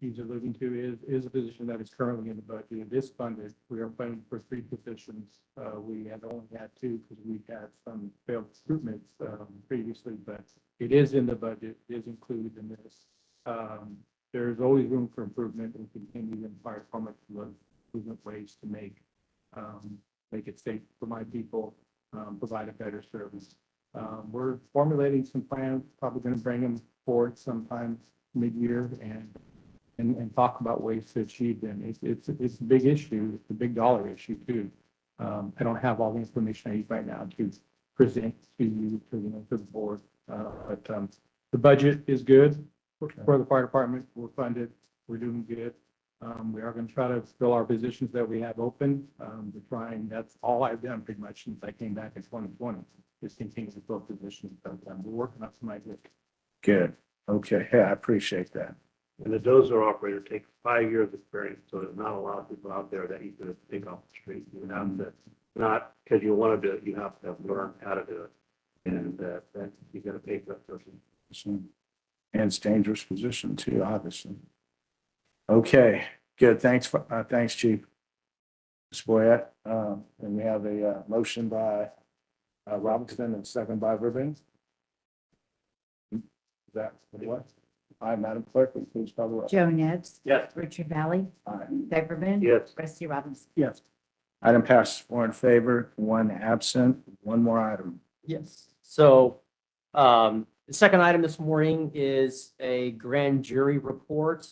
he's alluding to is a position that is currently in the budget. It is funded. We are funding for 3 positions. We had only had 2 because we had some failed recruitments previously, but it is in the budget, it is included in this. There's always room for improvement and continue in fire department to look improvement ways to make it safe for my people, provide a better service. We're formulating some plans, probably going to bring them forward sometime mid-year and talk about ways to achieve them. It's a big issue. It's a big dollar issue too. I don't have all the information I need right now to present to you, to the board. But the budget is good for the fire department. We're funded. We're doing good. We are going to try to fill our positions that we have open. We're trying, that's all I've done pretty much since I came back in 2020, is continue to fill positions. But we're working on some ideas. Good. Okay. Yeah, I appreciate that. And the dozer operator takes 5 years experience, so there's not a lot of people out there that you can think off the street. You have to, not because you want to do it, you have to learn how to do it. And that you got to pay for that person. And it's a dangerous position too, obviously. Okay, good. Thanks, thanks, Chief. Ms. Boyette, and we have a motion by Robinson and second by Verben. Is that what? Aye, Madam Clerk, will you please call the roll. Joe Nevs. Yes. Richard Valley. Aye. Doug Verboen. Yes. Rusty Robinson. Yes. Item passes 4 in favor, 1 absent. One more item. Yes. So the second item this morning is a grand jury report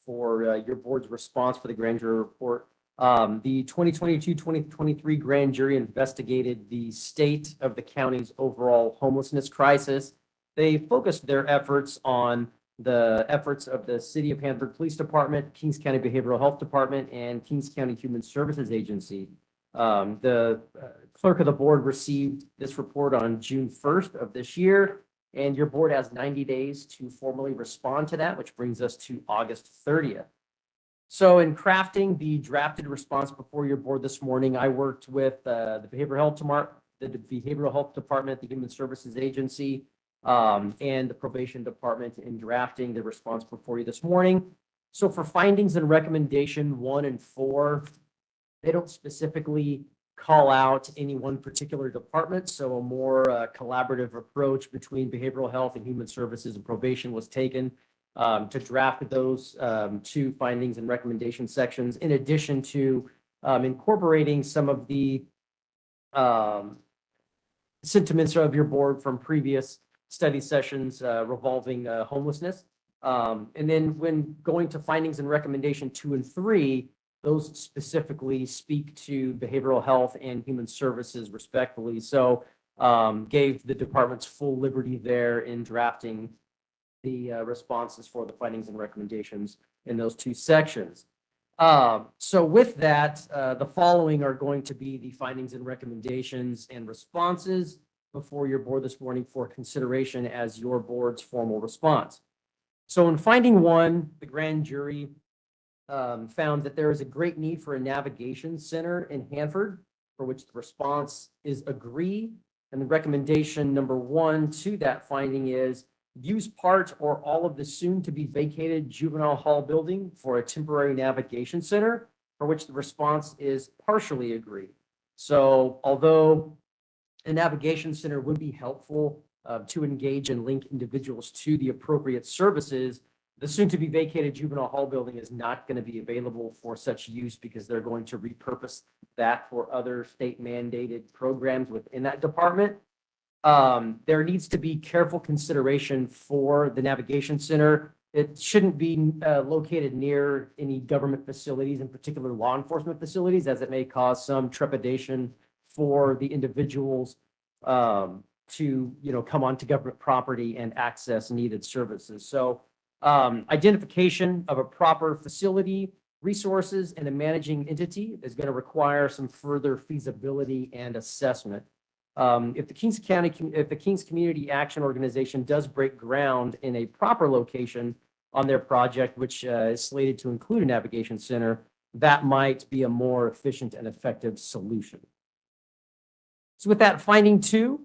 for your board's response for the grand jury report. The 2022-2023 grand jury investigated the state of the county's overall homelessness crisis. They focused their efforts on the efforts of the City of Hanford Police Department, Kings County Behavioral Health Department, and Kings County Human Services Agency. The clerk of the board received this report on June 1st of this year, and your board has 90 days to formally respond to that, which brings us to August 30th. So in crafting the drafted response before your board this morning, I worked with the Behavioral Health Department, the Human Services Agency, and the Probation Department in drafting the response before you this morning. So for findings and recommendation 1 and 4, they don't specifically call out any one particular department. So a more collaborative approach between behavioral health and human services and probation was taken to draft those 2 findings and recommendation sections, in addition to incorporating some of the sentiments of your board from previous study sessions revolving homelessness. And then when going to findings and recommendation 2 and 3, those specifically speak to behavioral health and human services respectively. So gave the departments full liberty there in drafting the responses for the findings and recommendations in those 2 sections. So with that, the following are going to be the findings and recommendations and responses before your board this morning for consideration as your board's formal response. So in finding 1, the grand jury found that there is a great need for a navigation center in Hanford, for which the response is agree. And the recommendation number 1 to that finding is use part or all of the soon to be vacated juvenile hall building for a temporary navigation center, for which the response is partially agree. So although a navigation center would be helpful to engage and link individuals to the appropriate services, the soon to be vacated juvenile hall building is not going to be available for such use because they're going to repurpose that for other state mandated programs within that department. There needs to be careful consideration for the navigation center. It shouldn't be located near any government facilities, in particular law enforcement facilities, as it may cause some trepidation for the individuals to come onto government property and access needed services. So identification of a proper facility, resources, and a managing entity is going to require some further feasibility and assessment. If the Kings Community Action Organization does break ground in a proper location on their project, which is slated to include a navigation center, that might be a more efficient and effective solution. So with that, finding 2,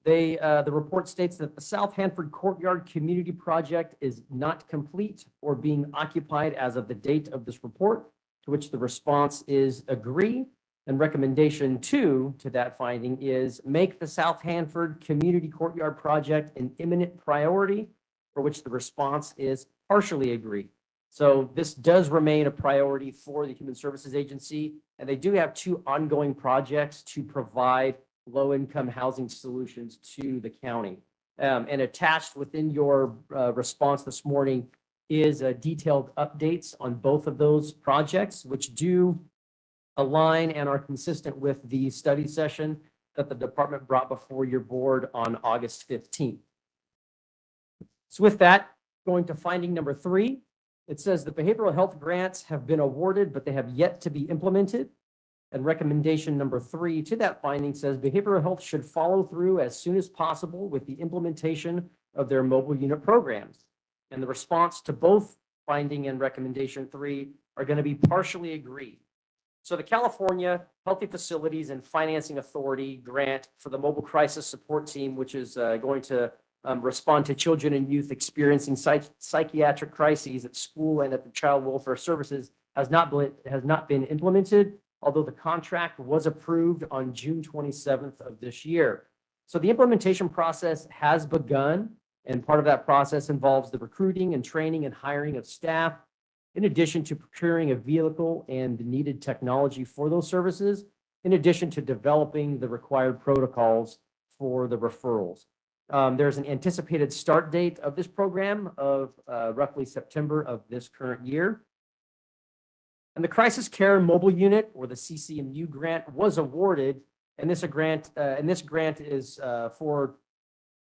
The report states that the South Hanford Courtyard Community Project is not complete or being occupied as of the date of this report, to which the response is agree. And recommendation two to that finding is make the South Hanford Community Courtyard Project an imminent priority, for which the response is partially agree. So this does remain a priority for the Human Services Agency, and they do have two ongoing projects to provide low-income housing solutions to the county. And attached within your response this morning is detailed updates on both of those projects, which do align and are consistent with the study session that the department brought before your board on August 15th. So with that, going to finding number 3, it says the behavioral health grants have been awarded, but they have yet to be implemented. And recommendation number 3 to that finding says behavioral health should follow through as soon as possible with the implementation of their mobile unit programs. And the response to both finding and recommendation 3 are going to be partially agreed. So the California Healthy Facilities and Financing Authority grant for the mobile crisis support team, which is going to respond to children and youth experiencing psychiatric crises at school and at the child welfare services, has not been implemented, although the contract was approved on June 27th of this year. So the implementation process has begun, and part of that process involves the recruiting and training and hiring of staff, in addition to procuring a vehicle and the needed technology for those services, in addition to developing the required protocols for the referrals. There's an anticipated start date of this program of roughly September of this current year. And the Crisis Care Mobile Unit, or the CCMU grant, was awarded, and this grant is for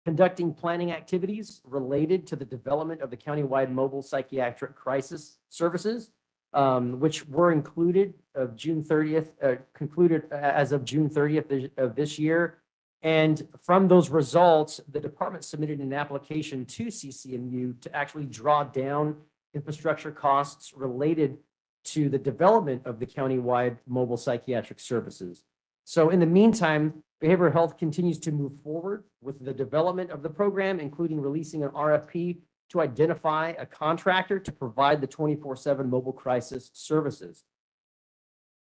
conducting planning activities related to the development of the countywide mobile psychiatric crisis services, which were concluded as of June 30th of this year. And from those results, the department submitted an application to CCMU to actually draw down infrastructure costs related to the development of the countywide mobile psychiatric services. So in the meantime, behavioral health continues to move forward with the development of the program, including releasing an RFP to identify a contractor to provide the 24/7 mobile crisis services.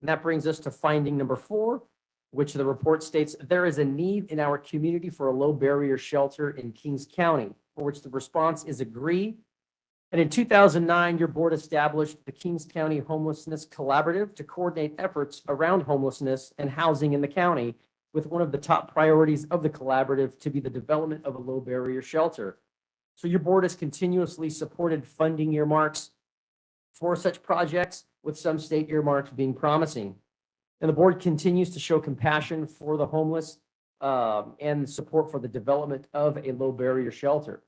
And that brings us to finding number 4, which the report states there is a need in our community for a low barrier shelter in Kings County, for which the response is agree. And in 2009, your board established the Kings County Homelessness Collaborative to coordinate efforts around homelessness and housing in the county, with one of the top priorities of the collaborative to be the development of a low barrier shelter. So your board has continuously supported funding earmarks for such projects, with some state earmarks being promising. And the board continues to show compassion for the homeless and support for the development of a low barrier shelter.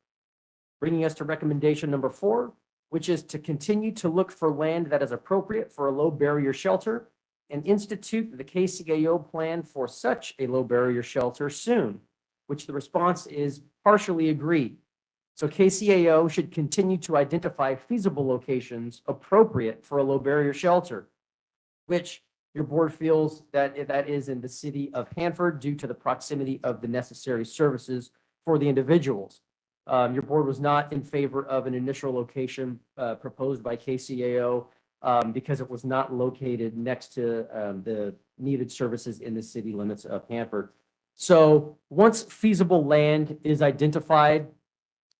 Bringing us to recommendation number 4, which is to continue to look for land that is appropriate for a low barrier shelter and institute the KCAO plan for such a low barrier shelter soon, which the response is partially agreed. So KCAO should continue to identify feasible locations appropriate for a low barrier shelter, which your board feels that that is in the city of Hanford due to the proximity of the necessary services for the individuals. Your board was not in favor of an initial location proposed by KCAO because it was not located next to the needed services in the city limits of Hanford. So once feasible land is identified,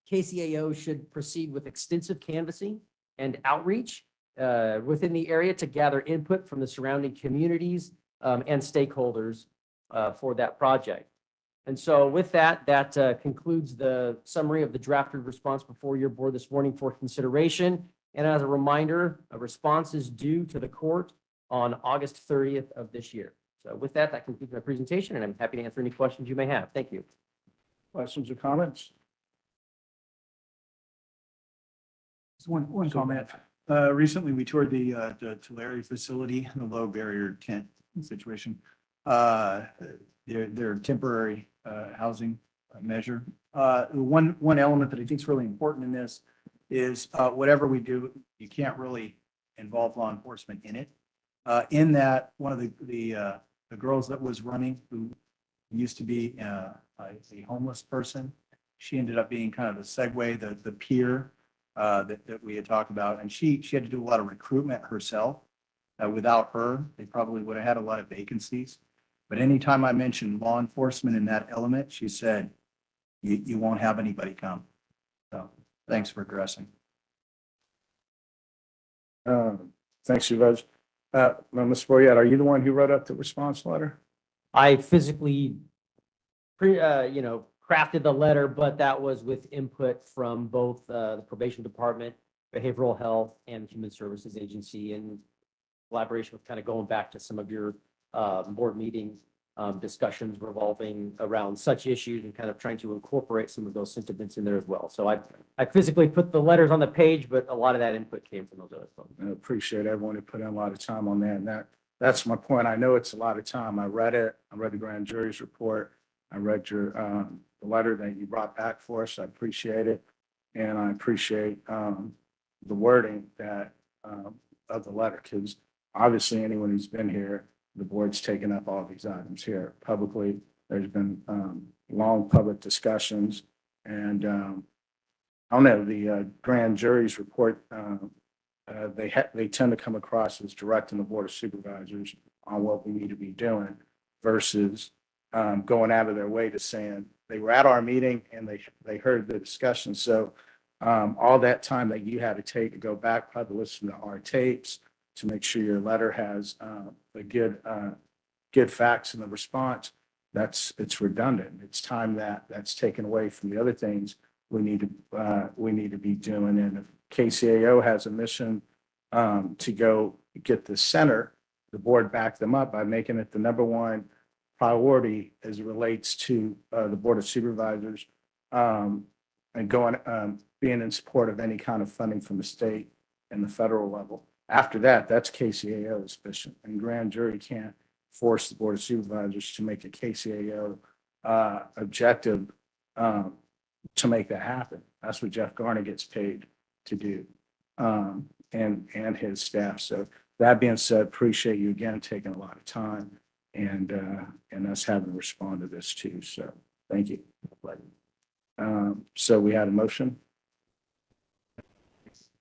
KCAO should proceed with extensive canvassing and outreach within the area to gather input from the surrounding communities and stakeholders for that project. And so with that, concludes the summary of the drafted response before your board this morning for consideration. And as a reminder, a response is due to the court on August 30th of this year. So with that, that concludes my presentation, and I'm happy to answer any questions you may have. Thank you. Questions or comments? Just one comment. Recently, we toured the Tulare facility, the low barrier tent situation. Their temporary housing measure. One element that I think is really important in this is whatever we do, you can't really involve law enforcement in it. In that, one of the girls that was running, who used to be a homeless person. She ended up being kind of the segue, the peer that we had talked about. And she had to do a lot of recruitment herself. Without her, they probably would have had a lot of vacancies. But anytime I mentioned law enforcement in that element, she said, you won't have anybody come. So thanks for addressing. Thanks, Supervisor. Ms. Boyette, are you the one who wrote up the response letter? I physically crafted the letter, but that was with input from both the probation department, behavioral health, and human services agency, and collaboration with kind of going back to some of your board meeting discussions revolving around such issues and kind of trying to incorporate some of those sentiments in there as well. So I physically put the letters on the page, but a lot of that input came from those other folks. I appreciate everyone who put in a lot of time on that. And that's my point. I know it's a lot of time. I read it. I read the grand jury's report. I read your the letter that you brought back for us. I appreciate it. And I appreciate the wording that of the letter, because obviously anyone who's been here, the board's taken up all these items here publicly. There's been long public discussions, and I don't know, the grand jury's report, they tend to come across as directing the board of supervisors on what we need to be doing versus going out of their way to saying they were at our meeting and they heard the discussion. So all that time that you had to take to go back, probably listen to our tapes to make sure your letter has a good facts in the response, it's redundant. It's time that's taken away from the other things we need to be doing. And if KCAO has a mission to go get the center, the board backed them up by making it the #1 priority as it relates to the Board of Supervisors and being in support of any kind of funding from the state and the federal level. After that, that's KCAO's mission, and grand jury can't force the Board of Supervisors to make a KCAO objective to make that happen. That's what Jeff Garner gets paid to do, and his staff. So that being said, appreciate you again taking a lot of time and us having to respond to this too. So thank you. So we had a motion.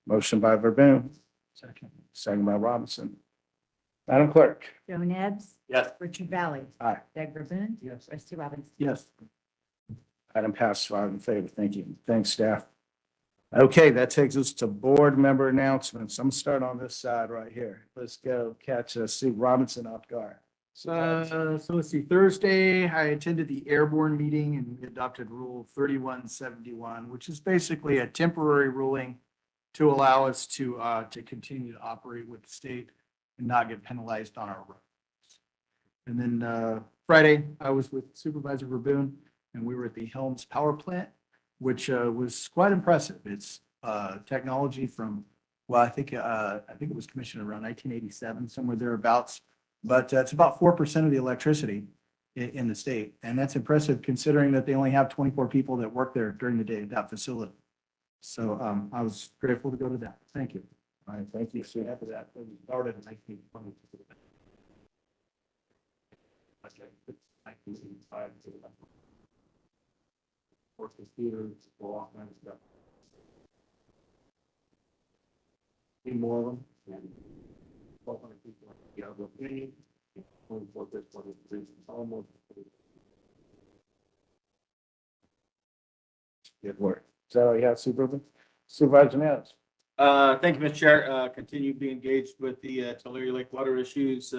Motion by Verboen. Second by Robinson. Madam Clerk. Joe Nebs. Yes. Richard Valley. Aye. Doug Verboen. Yes. Rusty Robinson. Yes. Item passed 5 in favor. Thank you. Thanks, staff. Okay, that takes us to board member announcements. I'm gonna start on this side right here. Let's go catch Sue Robinson off guard. So let's see, Thursday, I attended the airborne meeting and we adopted Rule 3171, which is basically a temporary ruling to allow us to continue to operate with the state and not get penalized on our roads. And then Friday, I was with Supervisor Verboen and we were at the Helms Power Plant, which was quite impressive. It's technology from, well, I think it was commissioned around 1987, somewhere thereabouts. But it's about 4% of the electricity in the state. And that's impressive considering that they only have 24 people that work there during the day at that facility. So I was grateful to go to that. Thank you. All right, thank you, Sue. After that, it started in 1920. 1985. For computers, for all kinds of stuff. Need more of them. And 1,200 people. Yeah, but we, for this one, is almost. Good work. Is that all you have, Supervisor Nance? Thank you, Mr. Chair. Continue to be engaged with the Tulare Lake water issues.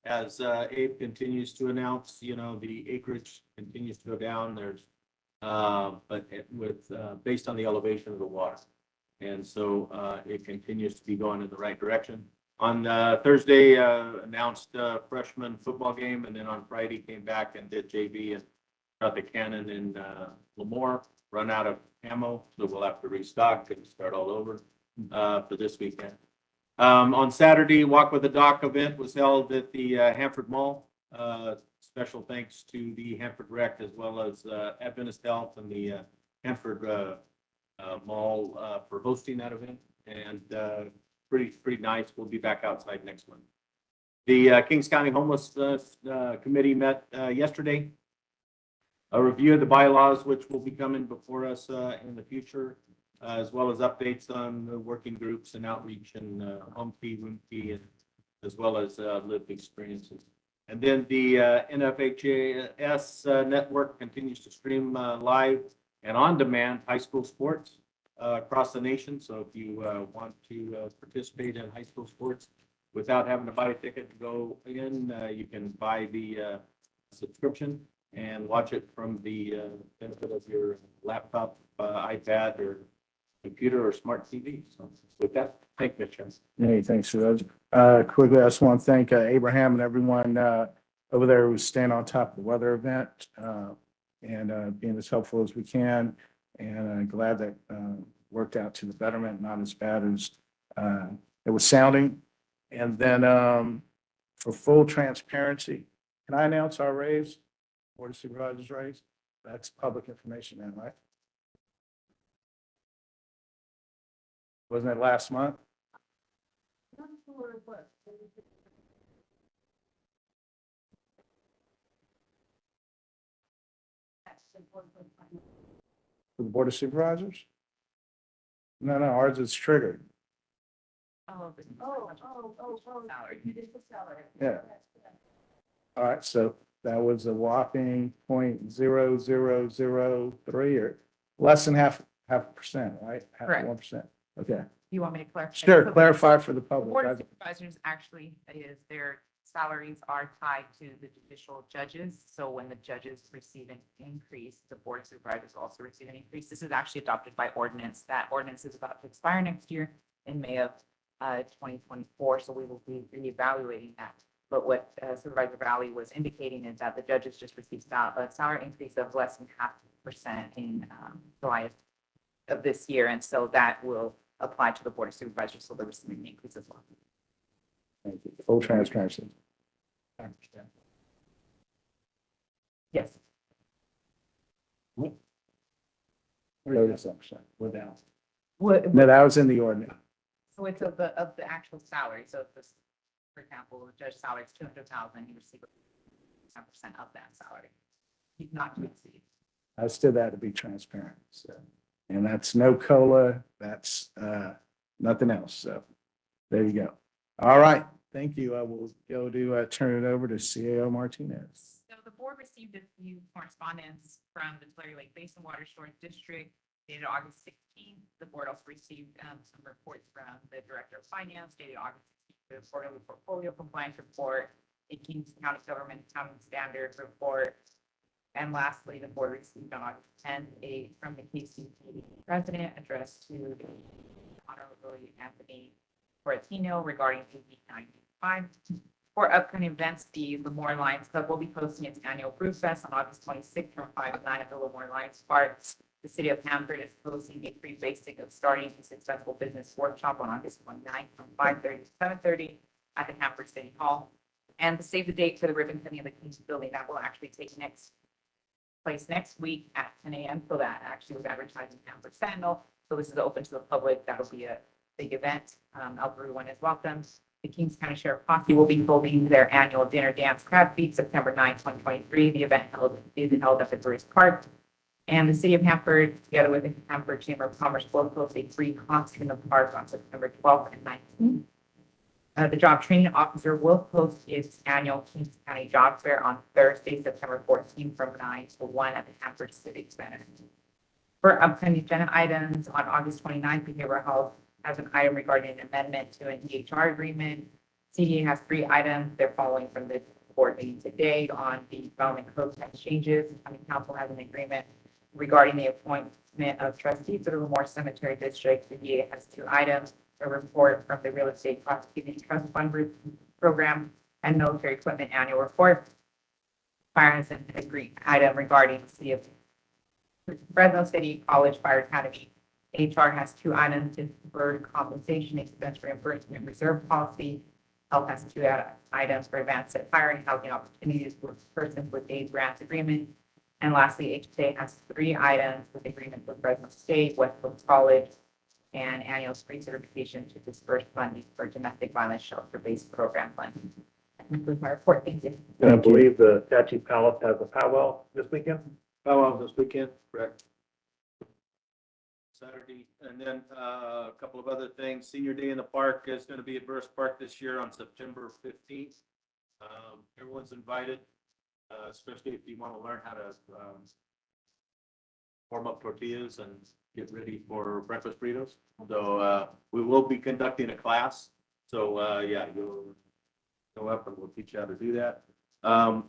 As Abe continues to announce, the acreage continues to go down. There's, based on the elevation of the water. And so it continues to be going in the right direction. On Thursday, announced freshman football game, and then on Friday came back and did JV and shot the cannon in Lemoore, run out of ammo, so we'll have to restock and start all over for this weekend. On Saturday, Walk with the Dock event was held at the Hanford Mall. Special thanks to the Hanford Rec as well as Adventist Health and the Hanford Mall for hosting that event. And pretty nice. We'll be back outside next month. The Kings County Homeless Committee met yesterday a review of the bylaws, which will be coming before us in the future, as well as updates on the working groups and outreach and home fee, room fee, and as well as lived experiences. And then the NFHAS network continues to stream live and on demand high school sports across the nation. So if you want to participate in high school sports without having to buy a ticket to go in, you can buy the subscription and watch it from the benefit of your laptop, iPad, or computer or smart TV. So with that, thank you, Chair. Hey, thanks for those. Quickly, I just want to thank Abraham and everyone over there who's staying on top of the weather event and being as helpful as we can. And I'm glad that worked out to the betterment, not as bad as it was sounding. And then for full transparency, can I announce our raise? Board of Supervisors raise? That's public information then, right? Wasn't it last month? For the Board of Supervisors? No, ours is triggered. Yeah. All right, so that was a whopping 0.0003 or less than half a percent, right? Correct. 1%. Okay. You want me to clarify? Sure, So clarify for the the public. Board of Supervisors actually is, their salaries are tied to the judicial judges. So when the judges receive an increase, the Board of Supervisors also receive an increase. This is actually adopted by ordinance. That ordinance is about to expire next year in May of 2024. So we will be reevaluating that. But what Supervisor Valley was indicating is that the judges just received a salary increase of less than 0.5% in July of this year. And so that will apply to the Board of Supervisors. So they're receiving an increase as well. Thank you. Full transparency. Yes. Without. What, No, that was in the ordinance. so it's of the actual salary. So if this, for example, the judge's salary is 200,000, he receives 10% of that salary. He's not to exceed. I still that to be transparent, so. And that's no COLA, that's nothing else, so there you go. All right, thank you. I will go to turn it over to CAO Martinez. So the board received a few correspondence from the Tulare Lake Basin Water Storage District dated August 16th. The board also received some reports from the Director of Finance dated August 16th, the quarterly portfolio compliance report, a Kings County Government Accounting Standards report. And lastly, the board received on August 10th from the KCP president addressed to Honorable Anthony Coratino regarding AB 95. For upcoming events, the Lemoore Lions Club will be hosting its annual Brew Fest on August 26th from 5 to 9 at the Lemoore Lions Park. The city of Hanford is hosting a free basic of starting a successful business workshop on August 29th from 5:30 to 7:30 at the Hanford City Hall. And the save the date for the ribbon cutting of the Kings building that will actually take place next week at 10 a.m. So that actually was advertised in Hanford Sentinel. So this is open to the public. That'll be a big event. Everyone is welcome. The Kings County Sheriff Posse will be holding their annual dinner dance crab feast September 9, 2023. The event is held at the Bruce Park. And the city of Hanford, together with the Hanford Chamber of Commerce, will host a free concert in the park on September 12th and 19th. The job training officer will host its annual Kings County Job Fair on Thursday, September 14th from 9 to 1 at the Hanford Civic Center. For upcoming agenda items, on August 29th, Behavioral Health has an item regarding an amendment to an EHR agreement. CDA has 3 items. They're following from the board meeting today on the development code text changes. County Council has an agreement regarding the appointment of trustees to the Lemoore Cemetery District. The DA has 2 items, a report from the Real Estate Prosecuting Trust Fund Program and Military Equipment Annual Report. Fire has an agreed item regarding the city of Fresno City College Fire Academy. HR has 2 items, deferred compensation, expense reimbursement, reserve policy. Health has 2 items for advanced fire and housing opportunities for persons with AIDS grants agreement. And lastly, HSA has 3 items with agreements with Fresno State, Westwood College, and annual free certification to disperse funding for domestic violence shelter-based program funding. That concludes my report. Thank you. And I believe the Tattoo Palace has a powwow this weekend. powwow this weekend, correct? Saturday, and then a couple of other things. Senior Day in the Park is going to be at Burris Park this year on September 15th. Everyone's invited, especially if you want to learn how to warm up tortillas and get ready for breakfast burritos. So we will be conducting a class. So yeah, you'll go up and we'll teach you how to do that.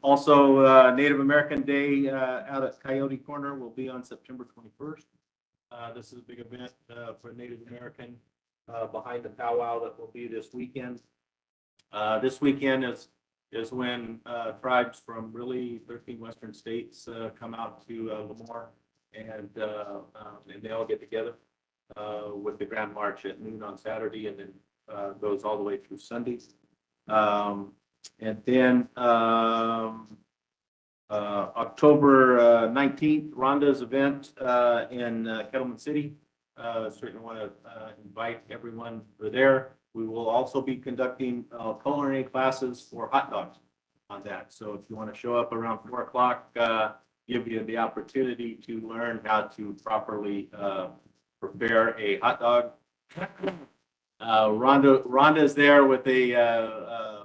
Also, Native American Day out at Coyote Corner will be on September 21st. This is a big event for Native American behind the powwow that will be this weekend. This weekend is when tribes from really 13 Western states come out to Lemoore, and they all get together with the Grand March at noon on Saturday, and then goes all the way through Sunday. And then October 19th, Rhonda's event in Kettleman City. Certainly want to invite everyone for there. We will also be conducting culinary classes for hot dogs on that. So if you want to show up around 4 o'clock, give you the opportunity to learn how to properly prepare a hot dog. Rhonda is there with a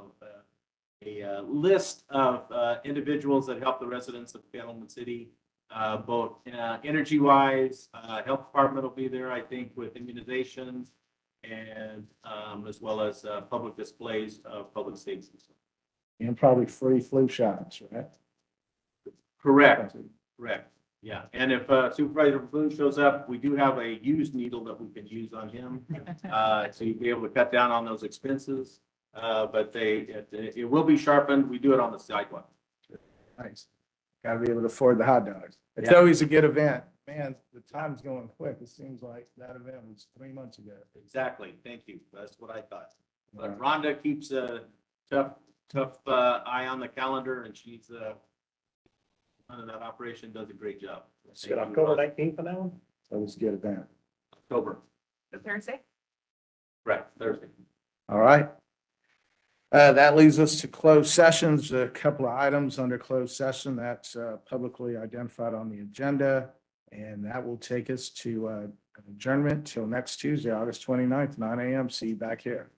list of individuals that help the residents of Kettleman City, both energy-wise. Health department will be there, I think, with immunizations, and as well as public displays of public safety. And probably free flu shots, right? Correct. Yeah, and if Supervisor Boone shows up, we do have a used needle that we can use on him. So you'll be able to cut down on those expenses. But it will be sharpened. We do it on the sidewalk. Nice. Gotta be able to afford the hot dogs. It's Yeah. always a good event. Man, the time's going quick. It seems like that event was 3 months ago. Exactly. Thank you. That's what I thought. But Rhonda keeps a tough eye on the calendar, and she's running that operation, does a great job. It's got October 19th on that one? That was a good event. October. The Thursday? Right, Thursday. All right. That leads us to closed sessions, a couple of items under closed session that's publicly identified on the agenda. And that will take us to adjournment till next Tuesday, August 29th, 9 a.m. See you back here.